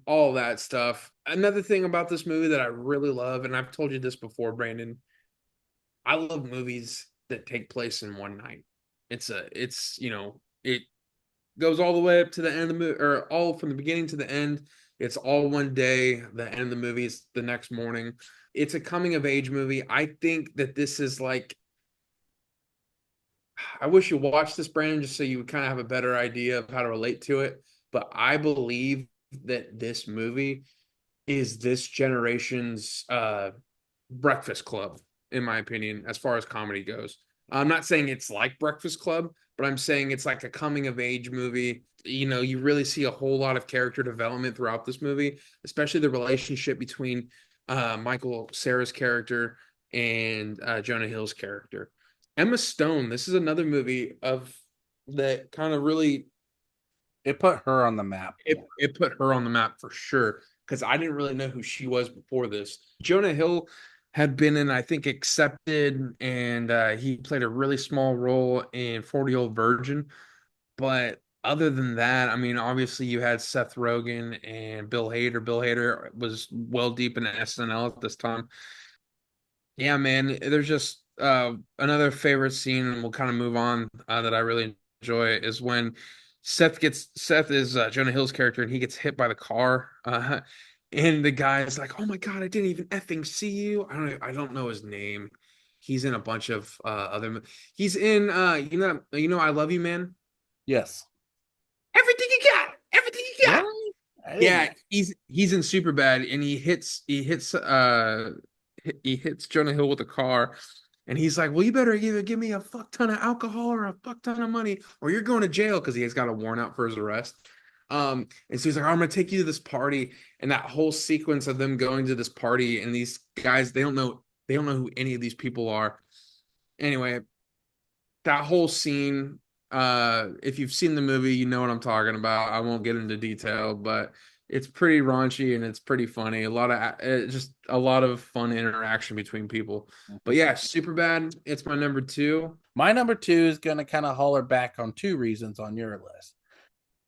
all that stuff. Another thing about this movie that I really love, and I've told you this before, Brandon, I love movies that take place in one night. It goes all the way up to the end of the movie, or all from the beginning to the end. It's all one day. The end of the movie is the next morning. It's a coming of age movie. I think that this is like, I wish you watched this, Brandon, just so you would kind of have a better idea of how to relate to it. But I believe that this movie is this generation's Breakfast Club, in my opinion, as far as comedy goes. I'm not saying it's like Breakfast Club, but I'm saying it's like a coming of age movie. You really see a whole lot of character development throughout this movie, especially the relationship between Michael Cera's character and Jonah Hill's character. Emma Stone, this is another movie of that kind of really It put her on the map. it put her on the map for sure because I didn't really know who she was before this. Jonah Hill had been in, I think, Accepted, and he played a really small role in 40 Year Old Virgin. But other than that, I mean, obviously you had Seth Rogen and Bill Hader. Bill Hader was well deep in SNL at this time. Yeah, man, there's just another favorite scene, and we'll kind of move on that I really enjoy is when Seth is Jonah Hill's character, and he gets hit by the car, and the guy is like, "Oh my God, I didn't even effing see you." I don't know his name. He's in a bunch of he's in I Love You, Man. Yes. Everything you got, everything you got. Really? I didn't Yeah, know. he's in Superbad, and he hits Jonah Hill with a car, and he's like, "Well, you better either give me a fuck ton of alcohol or a fuck ton of money, or you're going to jail," because he has got a warrant out for his arrest. And so he's like, "I'm gonna take you to this party," and that whole sequence of them going to this party, and these guys, they don't know who any of these people are. Anyway, that whole scene, if you've seen the movie, you know what I'm talking about. I won't get into detail, but it's pretty raunchy and it's pretty funny. Just a lot of fun interaction between people. But yeah, super bad. It's my number two. My number two is going to kind of holler back on two reasons on your list.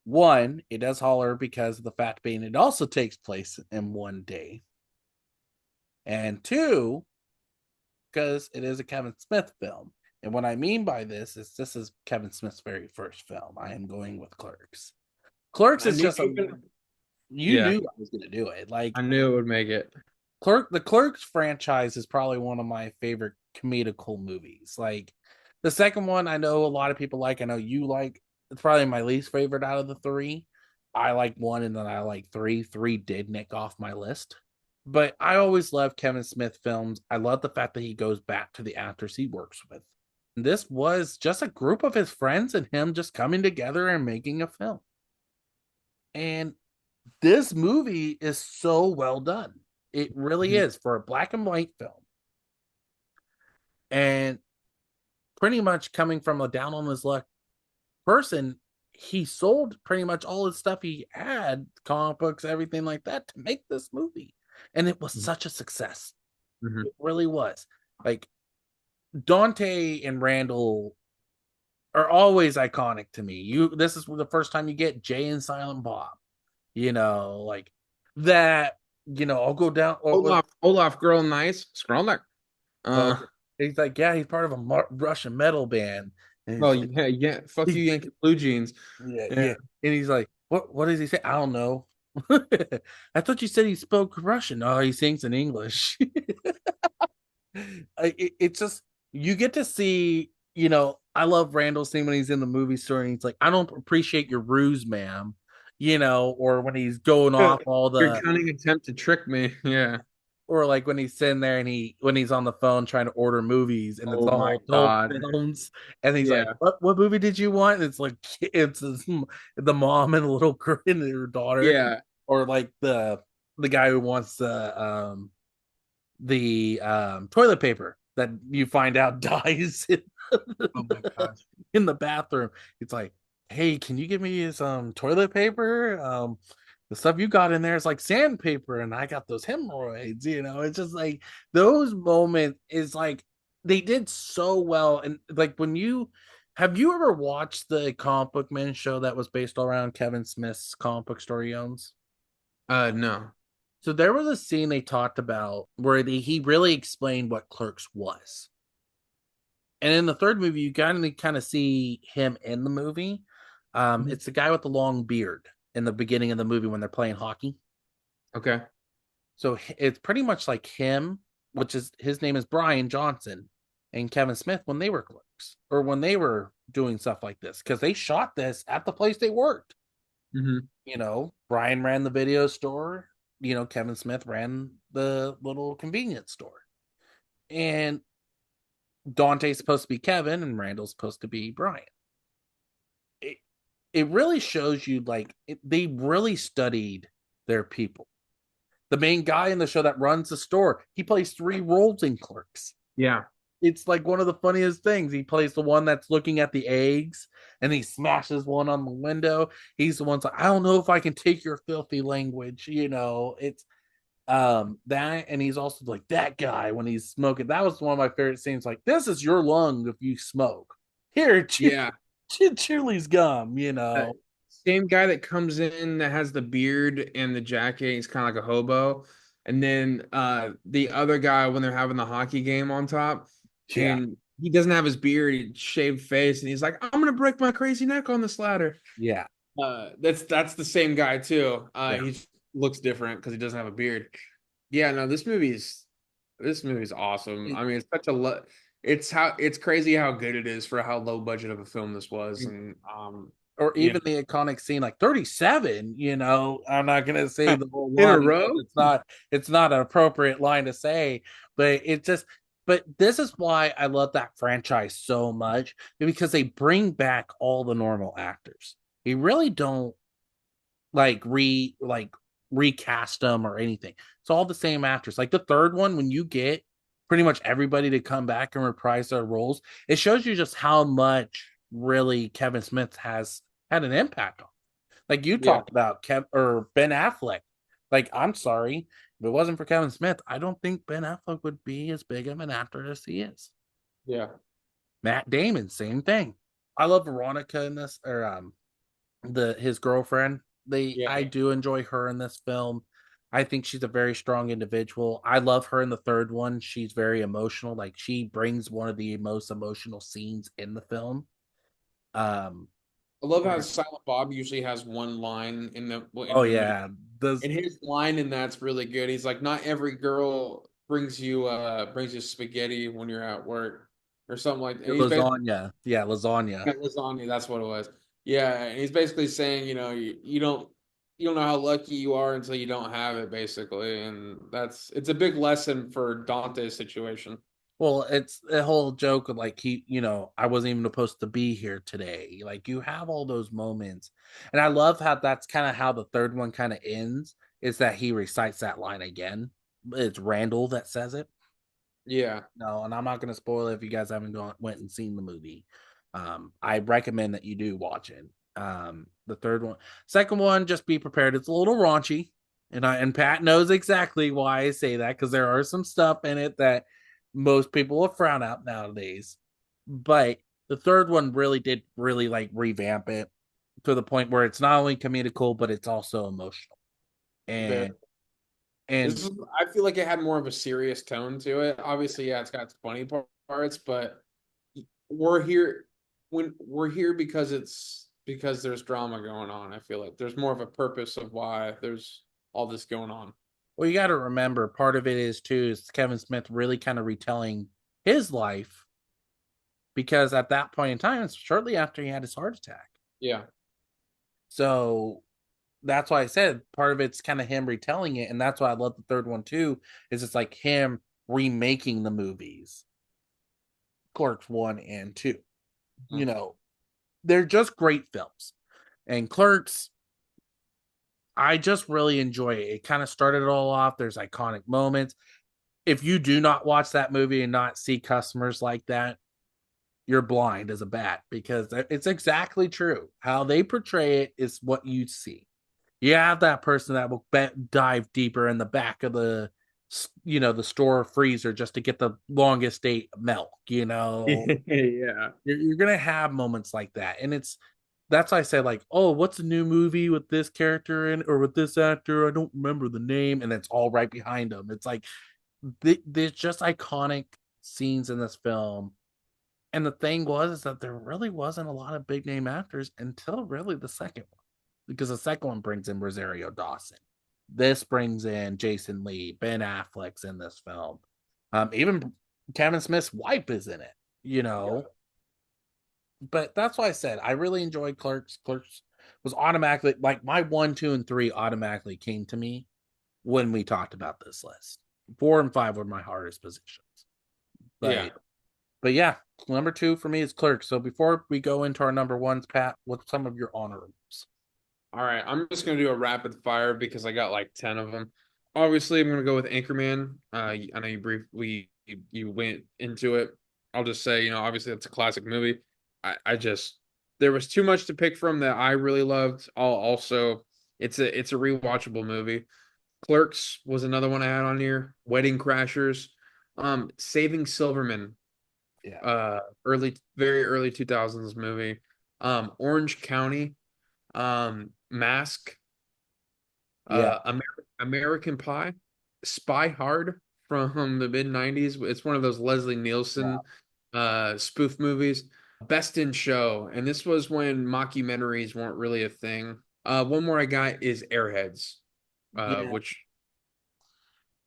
One, it does holler because of the fact being it also takes place in one day. And two, because it is a Kevin Smith film. And what I mean by this is Kevin Smith's very first film. I am going with Clerks. Clerks I is knew just you a were gonna, you yeah, knew I was going to do it. Like I knew it would make it. the Clerks franchise is probably one of my favorite comedical movies. Like the second one, I know a lot of people like. I know you like. It's probably my least favorite out of the three. I like one, and then I like three. Three did nick off my list, but I always love Kevin Smith films. I love the fact that he goes back to the actors he works with. And this was just a group of his friends and him just coming together and making a film. And this movie is so well done. It really Mhm. is for a black and white film. And pretty much coming from a down on his luck person, he sold pretty much all his stuff he had, comic books, everything like that, to make this movie. And it was such a success. Mhm. It really was. Like Dante and Randall are always iconic to me. This is the first time you get Jay and Silent Bob. Like that, I'll go down. Olaf, girl, nice, Skrulnik. Oh, Uh, he's like, yeah, he's part of a Russian metal band. And oh he's like, yeah, yeah. Fuck you, he, Yankee Blue Jeans. yeah, Yeah. yeah. And he's like, what does he say? I don't know. I thought you said he spoke Russian. Oh, he sings in English. It's just, you get to see, I love Randall scene when he's in the movie store and he's like, I don't appreciate your ruse, ma'am. or when he's going off all Your the, cunning attempt to trick me. Yeah. or like when he's sitting there and when he's on the phone trying to order movies and it's Oh my all adult God. films, and he's like, Yeah. what movie did you want? And it's like the mom and the little girl and her daughter, Yeah. or like the guy who wants the toilet paper that you find out dies Oh my gosh. in the bathroom. It's like, hey, can you give me some toilet paper? The stuff you got in there is like sandpaper, and I got those hemorrhoids. It's just like those moments is like they did so well. And like when you have you ever watched the comic book man show that was based around Kevin Smith's comic book story he owns? No. So there was a scene they talked about where he really explained what Clerks was. And in the third movie, you kind of see him in the movie. Mhm. It's the guy with the long beard in the beginning of the movie when they're playing hockey. Okay. So it's pretty much like him, which is his name is Brian Johnson, and Kevin Smith when they were clerks or when they were doing stuff like this because they shot this at the place they worked. Hmm. Brian ran the video store. Kevin Smith ran the little convenience store, and Dante's supposed to be Kevin, and Randall's supposed to be Brian. It, it really shows you they really studied their people. The main guy in the show that runs the store, he plays three roles in Clerks. Yeah. It's like one of the funniest things. He plays the one that's looking at the eggs and he smashes one on the window. He's the one's like, I don't know if I can take your filthy language. It's that, and he's also like that guy when he's smoking. That was one of my favorite scenes. Like, this is your lung if you smoke. Here, Yeah. Chili's gum, Uh, Same guy that comes in that has the beard and the jacket. He's kind of like a hobo. And then the other guy when they're having the hockey game on top, Yeah, and he doesn't have his beard, shaved face, and he's like, "I'm gonna break my crazy neck on this ladder." yeah, That's the same guy too. yeah. He looks different because he doesn't have a beard. Yeah, no, this movie's awesome. I mean, it's such a it's crazy how good it is for how low budget of a film this was, and Or yeah, even the iconic scene like 37. I'm not gonna say the whole in a line because row. it's not an appropriate line to say, but this is why I love that franchise so much, because they bring back all the normal actors. They really don't like recast them or anything. It's all the same actors. Like the third one, when you get pretty much everybody to come back and reprise their roles, it shows you just how much really Kevin Smith has had an impact on. Like you Yeah, talked about Kev or Ben Affleck. Like, I'm sorry, if it wasn't for Kevin Smith, I don't think Ben Affleck would be as big of an actor as he is. yeah, Matt Damon, same thing. I love Veronica in this, or his girlfriend. yeah. I do enjoy her in this film. I think she's a very strong individual. I love her in the third one. She's very emotional. Like, she brings one of the most emotional scenes in the film. Um, I love how where, Silent Bob usually has one line in oh the movie, yeah, does and his line in that's really good. He's like, "Not every girl brings you spaghetti when you're at work," or something like that. And he's basically lasagna? Yeah, lasagna. lasagna. That's what it was. Yeah, and he's basically saying, you don't know how lucky you are until you don't have it, basically, and it's a big lesson for Dante's situation. Well, it's the whole joke of like I wasn't even supposed to be here today. Like you have all those moments, and I love how that's kind of how the third one kind of ends. Is that he recites that line again? It's Randall that says it. Yeah, No, and I'm not going to spoil it if you guys haven't went and seen the movie. I recommend that you do watch it. The third one, second one, just be prepared. It's a little raunchy, and Pat knows exactly why I say that because there are some stuff in it that most people will frown out nowadays. But the third one really did really like revamp it to the point where it's not only comedical but it's also emotional. very. And and I feel like it had more of a serious tone to it. Obviously, yeah, it's got its funny parts, but we're here we're here because there's drama going on. I feel like there's more of a purpose of why there's all this going on. Well, you got to remember, part of it is too is Kevin Smith really kind of retelling his life because at that point in time, it's shortly after he had his heart attack. Yeah. So that's why I said part of it's kind of him retelling it, and that's why I love the third one too. Is it's like him remaking the movies, Clerks 1 and 2. You know, they're just great films, and Clerks, I just really enjoy it. It kind of started it all off. There's iconic moments. If you do not watch that movie and not see customers like that, you're blind as a bat, because it's exactly true. How they portray it is what you see. You have that person that will dive deeper in the back of the store freezer just to get the longest date milk. Yeah. You're gonna have moments like that, and that's why I say, like, oh, what's a new movie with this character in or with this actor? I don't remember the name, and it's all right behind them. It's like there's just iconic scenes in this film. And the thing was is that there really wasn't a lot of big name actors until really the second one, because the second one brings in Rosario Dawson. This brings in Jason Lee, Ben Affleck's in this film. Even Kevin Smith's wife is in it, you know. But that's why I said I really enjoyed Clerks. Clerks was automatically like my 1, 2, and 3 automatically came to me when we talked about this list. 4 and 5 were my hardest positions. Yeah. But yeah, number 2 for me is Clerks. So before we go into our number ones, Pat, what's some of your honorables? All right, I'm just gonna do a rapid fire because I got like 10 of them. Obviously, I'm gonna go with Anchorman. I know you briefly you went into it. I'll just say, obviously that's a classic movie. I just there was too much to pick from that I really loved. Also, it's a rewatchable movie. Clerks was another one I had on here. Wedding Crashers, Saving Silverman, Yeah, very early 2000s movie. Orange County, Mask, yeah, American Pie, Spy Hard from the mid 90s. It's one of those Leslie yeah, Nielsen spoof movies. Best in Show, and this was when mockumentaries weren't really a thing. One more I got is Airheads, uh, yeah. which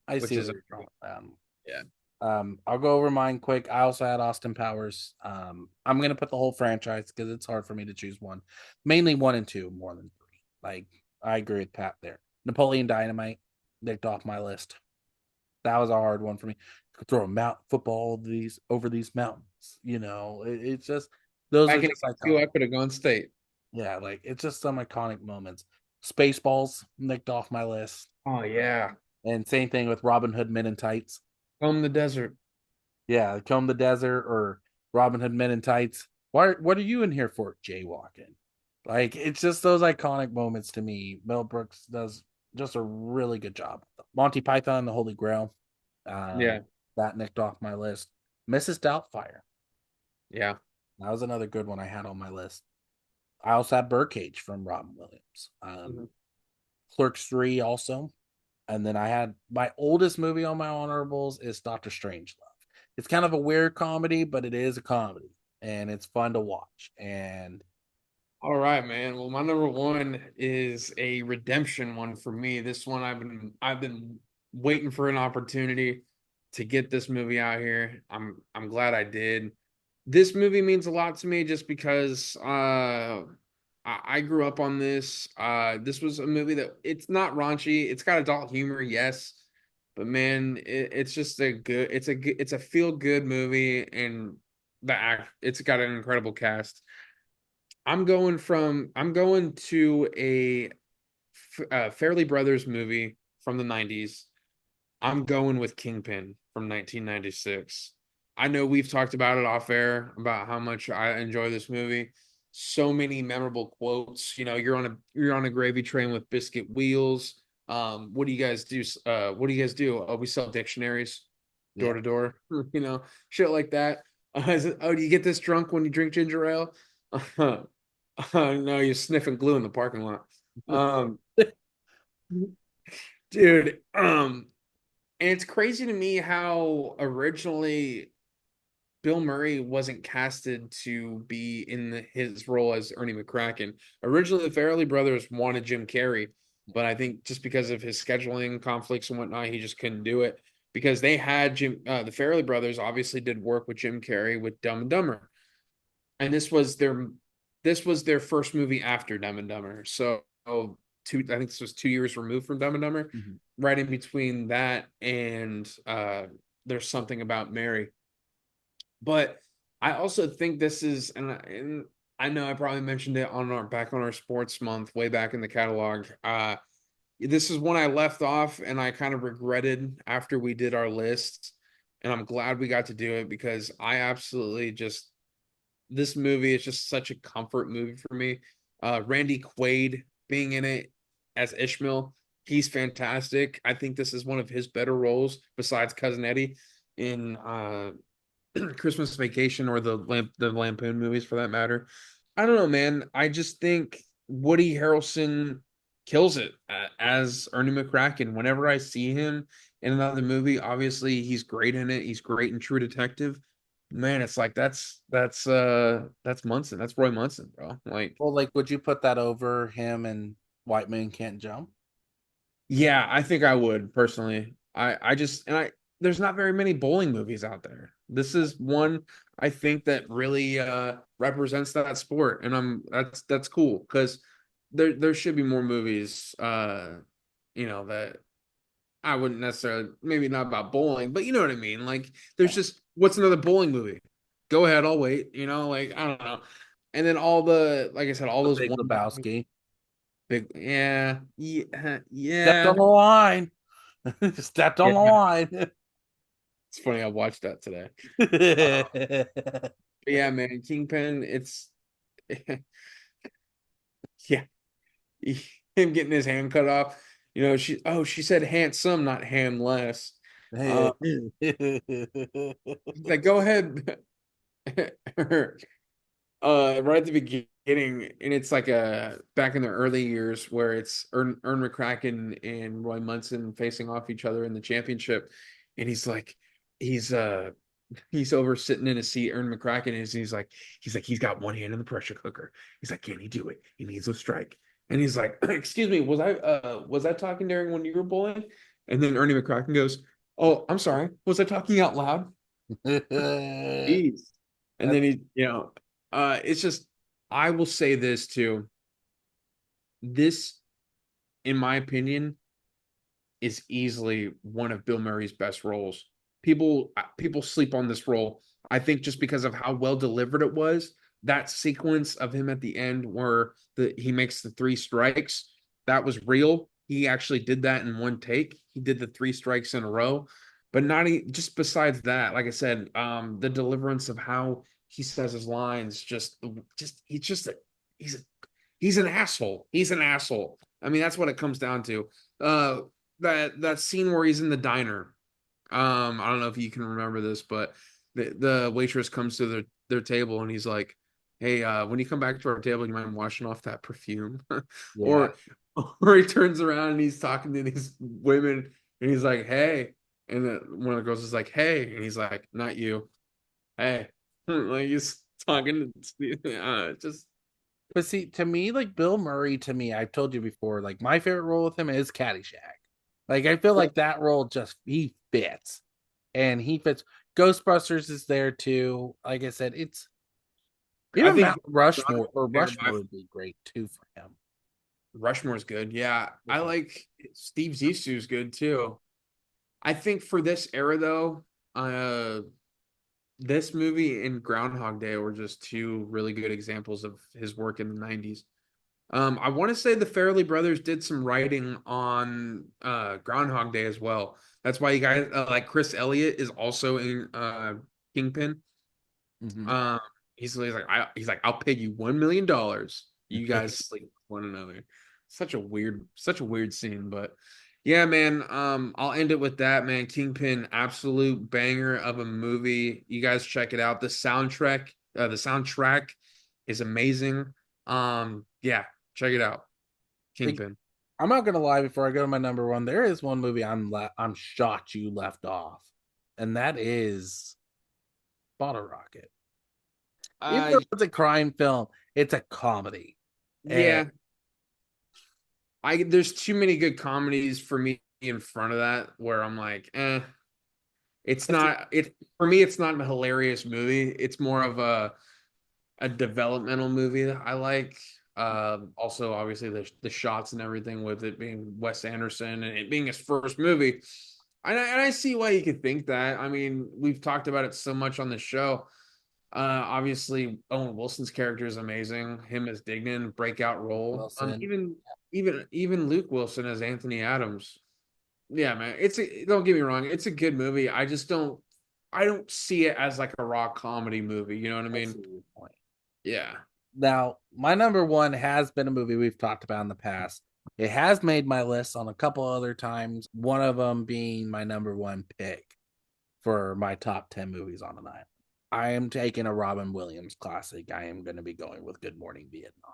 I which see is where a you're going. yeah. I'll go over mine quick. I also had Austin Powers. I'm gonna put the whole franchise because it's hard for me to choose one. Mainly 1 and 2 more than 3. Like, I agree with Pat there. Napoleon Dynamite nicked off my list. That was a hard one for me. Could throw a mount football these over these mountains. It's just those are Back in just '82, iconic. I could have gone state. Yeah, like it's just some iconic moments. Spaceballs nicked off my list, Oh yeah, and same thing with Robin Hood Men in Tights. Home the Desert. Yeah, Comb the Desert or Robin Hood Men in Tights. What are you in here for? Jaywalking. Like, it's just those iconic moments to me. Mel Brooks does just a really good job. Monty Python and the Holy Grail. Um, Yeah, that nicked off my list. Mrs. Doubtfire. yeah. That was another good one I had on my list. I also had Birdcage from Robin Williams. Mhm. Clerks 3 also. And then I had my oldest movie on my honorables is Doctor Strangelove. It's kind of a weird comedy, but it is a comedy and it's fun to watch. And All right, man. Well, my number one is a redemption one for me. This one I've been waiting for an opportunity to get this movie out here. I'm glad I did. This movie means a lot to me just because I grew up on this. This was a movie that it's not raunchy. It's got adult humor, yes, but man, it's just it's a feel good movie, and it's got an incredible cast. I'm going to a Fairly Brothers movie from the 90s. I'm going with Kingpin from 1996. I know we've talked about it off air about how much I enjoy this movie. So many memorable quotes. You're on a gravy train with biscuit wheels. What do you guys do? What do you guys do? Oh, we sell dictionaries door yeah, to door. Shit like that. Do you get this drunk when you drink ginger ale? No, you're sniffing glue in the parking lot. Um, dude, and it's crazy to me how originally Bill Murray wasn't casted to be in his role as Ernie McCracken. Originally, the Farrelly brothers wanted Jim Carrey, but I think just because of his scheduling conflicts and whatnot, he just couldn't do it because they had the Farrelly brothers obviously did work with Jim Carrey with Dumb and Dumber, and this was their first movie after Dumb and Dumber. So I think this was 2 years removed from Dumb and Dumber, Mhm. right in between that and There's Something About Mary. But I also think this is, and I know I probably mentioned it on our back on our sports month way back in the catalog. This is one I left off and I kind of regretted after we did our list. And I'm glad we got to do it because I absolutely just this movie is just such a comfort movie for me. Randy Quaid being in it as Ishmael, he's fantastic. I think this is one of his better roles besides Cousin Eddie in Christmas Vacation or the Lampoon movies for that matter. I don't know, man. I just think Woody Harrelson kills it as Ernie McCracken. Whenever I see him in another movie, obviously he's great in it. He's great in True Detective. Man, it's like that's Munson. That's Roy Munson, bro. Like, Well, like, would you put that over him and White Man Can't Jump? yeah, I think I would personally. I just and I there's not very many bowling movies out there. This is one I think that really represents that sport, and that's cool because there should be more movies that I wouldn't necessarily maybe not about bowling, but you know what I mean. Like there's Yeah. just what's another bowling movie? Go ahead, I'll wait, like I don't know. And then all the like I said, all The those Big one Lebowski. big Stepped on yeah. the line. Stepped on the Yeah. line. It's funny, I watched that today. But yeah, man, Kingpin, it's yeah, him getting his hand cut off. She said handsome, not handless. Uh, he's like, go ahead. Right at the beginning, and it's like a back in the early years where it's Ern McCracken and Roy Munson facing off each other in the championship, and he's uh he's over sitting in a seat. Ern McCracken is. He's like he's got one hand in the pressure cooker. He's like, can he do it? He needs a strike. And he's like, excuse me, was I talking during when you were bowling? And then Ernie McCracken goes, oh, I'm sorry, was I talking out loud? Jeez. And That's then it's just I will say this too. This, in my opinion, is easily one of Bill Murray's best roles. People sleep on this role. I think just because of how well delivered it was. That sequence of him at the end where he makes the three strikes, that was real. He actually did that in one take. He did the three strikes in a row. But just besides that, like I said, the deliverance of how he says his lines, just he's a, he's an asshole. He's an asshole. I mean, that's what it comes down to. Uh, that scene where he's in the diner. I don't know if you can remember this, but the waitress comes to their table and he's like, "Hey, when you come back to our table, you mind washing off that perfume?" yeah. or or he turns around and he's talking to these women and he's like, "Hey," and then one of the girls is like, "Hey," and he's like, "Not you, hey," like he's talking to just But see, to me, like Bill Murray, to me, I've told you before, like my favorite role with him is Caddyshack. Like I feel like that role just he fits, and he fits. Ghostbusters is there too. Like I said, it's I even Mount think Rushmore or there by Rushmore would be great too for him. Rushmore's good. Yeah, I Yeah. like Steve Zissou's good too. I think for this era though, uh this movie and Groundhog Day were just two really good examples of his work in the 90s. I want to say the Farrelly brothers did some writing on Groundhog Day as well. That's why you guys like Chris Elliott is also in Kingpin. Mm-hmm. Um, he's like I'll pay you $1 million. You guys sleep with one another. Such a weird scene, but yeah, man. I'll end it with that, man. Kingpin, absolute banger of a movie. You guys check it out. The soundtrack is amazing. Yeah, check it out. Like Kingpin. I'm not gonna lie. Before I go to my number one, there is one movie I'm shocked you left off, and that is Bottle Rocket. Even Uh, though it's a crime film, it's a comedy. And yeah. There's too many good comedies for me in front of that where I'm like, it's see, not it for me, it's not a hilarious movie. It's more of a developmental movie that I like. Also, obviously, the shots and everything with it being Wes Anderson and it being his first movie. And I see why you could think that. I mean, we've talked about it so much on the show. Obviously, Owen Wilson's character is amazing. Him as Dignan, breakout role. Wilson. Even Luke Wilson as Anthony Adams. Yeah, man. Don't get me wrong, it's a good movie. I don't see it as like a raw comedy movie. You know what I I mean? see your point. Yeah. Now, my number one has been a movie we've talked about in the past. It has made my list on a couple other times, one of them being my number one pick for my top 10 movies on an island. I am taking a Robin Williams classic. I am going to be going with Good Morning Vietnam.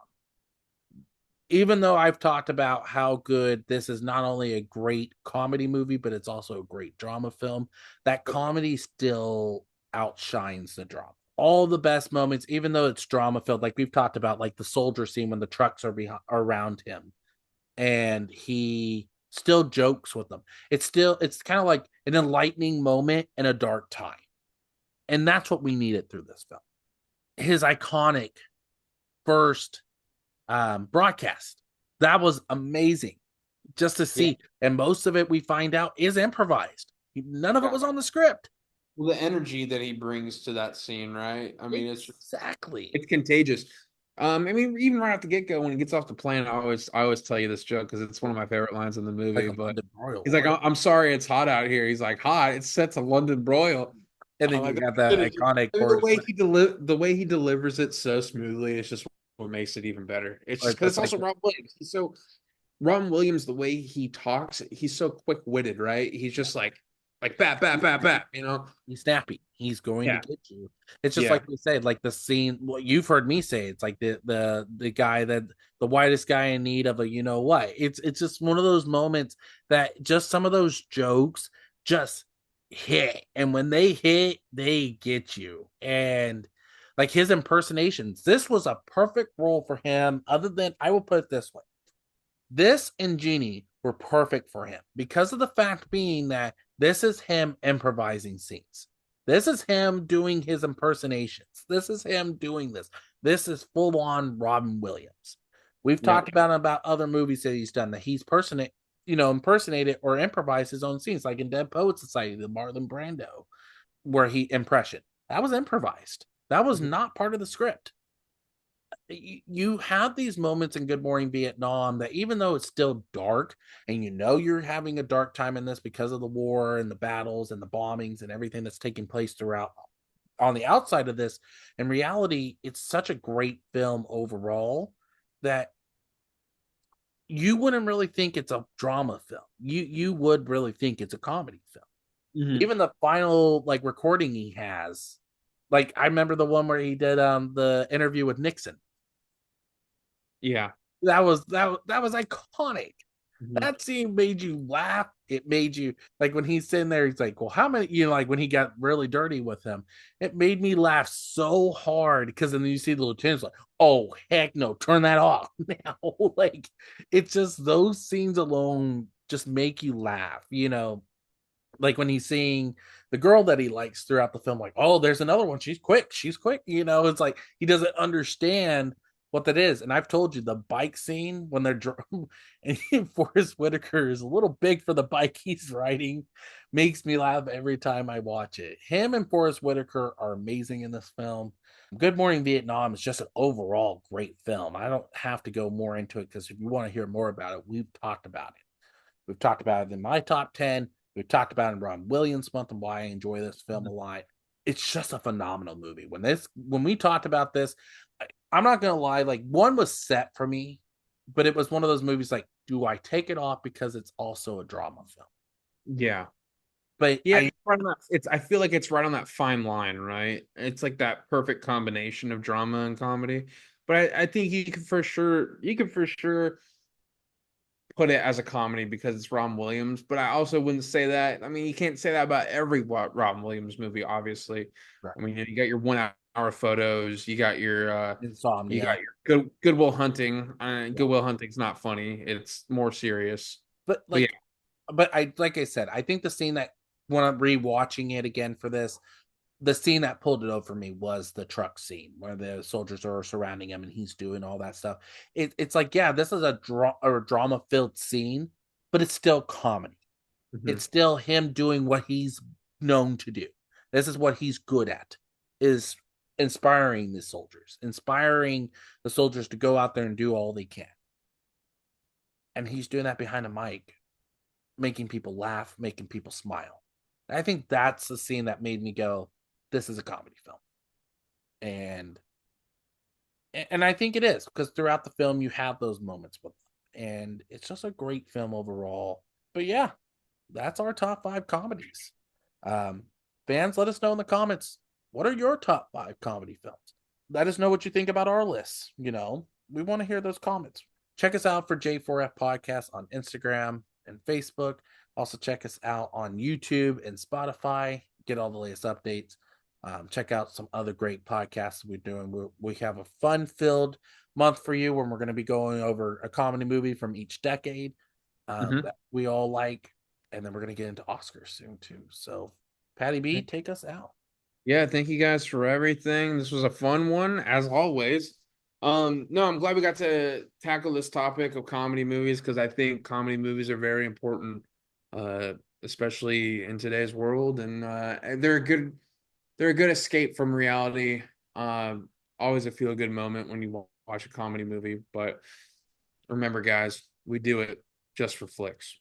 Even though I've talked about how good this is, not only a great comedy movie, but it's also a great drama film, that comedy still outshines the drama. All the best moments, even though it's drama filled, like we've talked about, like the soldier scene when the trucks are around him and he still jokes with them. It's kind of like an enlightening moment in a dark time. And that's what we needed through this film. His iconic first broadcast. That was amazing just to Yeah. see. And most of it we find out is improvised. None of it was on the script. Well, the energy that he brings to that scene, right? I mean, Exactly. it's contagious. I mean, even right off the get go, when he gets off the plane, I always tell you this joke because it's one of my favorite lines in the Like movie. a But London broil. he's like, I'm sorry, it's hot out here." He's like, "Hot? It's set to London broil." And then I'm you like, got that iconic I mean, Forrest the way he delivers it so smoothly, it's just what makes it even better. It's just Whitaker. because That's it's like also Rob Williams. Ron Williams, the way he talks, he's so quick witted, right? He's just like bat, bat, bat, bat, you know? he's snappy. He's going to Yeah. get you. It's just Yeah. like we said, like the scene. What you've heard me say, it's like the guy that the whitest guy in need of a you know what. It's just one of those moments that just some of those jokes just hit, and when they hit, they get you. And like his impersonations, this was a perfect role for him. Other than I will put it this way, this and Genie were perfect for him because of the fact being that this is him improvising scenes. This is him doing his impersonations. This is him doing this. This is full on Robin Williams. We've Yep. talked about other movies that he's done that he's impersonated or improvised his own scenes, like in Dead Poet Society, the Marlon Brando, where he impression. That was improvised. That was not part of the script. You have these moments in Good Morning Vietnam that even though it's still dark and you know you're having a dark time in this because of the war and the battles and the bombings and everything that's taking place throughout on the outside of this, in reality, it's such a great film overall that you wouldn't really think it's a drama film. You would really think it's a comedy film. Mhm. Even the final like recording he has, like I remember the one where he did the interview with Nixon. Yeah. That was iconic. Mhm. That scene made you laugh. It made you like when he's sitting there, he's like, well, how many, like when he got really dirty with him, it made me laugh so hard because then you see the lieutenant's like, oh, heck no, turn that off now. Like, it's just those scenes alone just make you laugh. Like when he's seeing the girl that he likes throughout the film, like, oh, there's another one. She's quick. It's like he doesn't understand what that is. And I've told you the bike scene when they're and Forrest Whitaker is a little big for the bike he's riding, makes me laugh every time I watch it. Him and Forrest Whitaker are amazing in this film. Good Morning Vietnam is just an overall great film. I don't have to go more into it because if you want to hear more about it, we've talked about it. We've talked about it in my top 10. We've talked about it in Ron Williams' month and why I enjoy this film a lot. It's just a phenomenal movie. When we talked about this, I'm not gonna lie, like one was set for me, but it was one of those movies like, do I take it off because it's also a drama film? Yeah. But Yeah, I feel like it's right on that fine line, right? It's like that perfect combination of drama and comedy. But I think you can for sure put it as a comedy because it's Ron Williams. But I also wouldn't say that. I mean, you can't say that about every Ron Williams movie, obviously. right. I mean, you got your 1 hour photos, you got Insomnia. your Goodwill Hunting. Yeah. Goodwill Hunting's not funny. It's more serious. But But yeah, like I said, I think the scene that when I'm rewatching it again for this, the scene that pulled it over for me was the truck scene where the soldiers are surrounding him and he's doing all that stuff. It's like, yeah, this is a drama filled scene, but it's still comedy. Mhm. It's still him doing what he's known to do. This is what he's good at, is inspiring the soldiers, inspiring the soldiers to go out there and do all they can. And he's doing that behind a mic, making people laugh, making people smile. I think that's the scene that made me go, this is a comedy film. And and I think it is, because throughout the film you have those moments with them. And it's just a great film overall. But yeah, that's our top 5 comedies. Um, Fans, let us know in the comments, what are your top 5 comedy films? Let us know what you think about our lists. We want to hear those comments. Check us out for J4F Podcast on Instagram and Facebook. Also, check us out on YouTube and Spotify. Get all the latest updates. Check out some other great podcasts we're doing. We have a fun filled month for you when we're going to be going over a comedy movie from each decade Mhm. that we all like. And then we're going to get into Oscars soon, too. So, Patty B, take us out. Yeah, thank you guys for everything. This was a fun one, as always. No, I'm glad we got to tackle this topic of comedy movies because I think comedy movies are very important, uh, especially in today's world, and they're a good escape from reality. Always a feel good moment when you watch a comedy movie. But remember, guys, we do it just for flicks.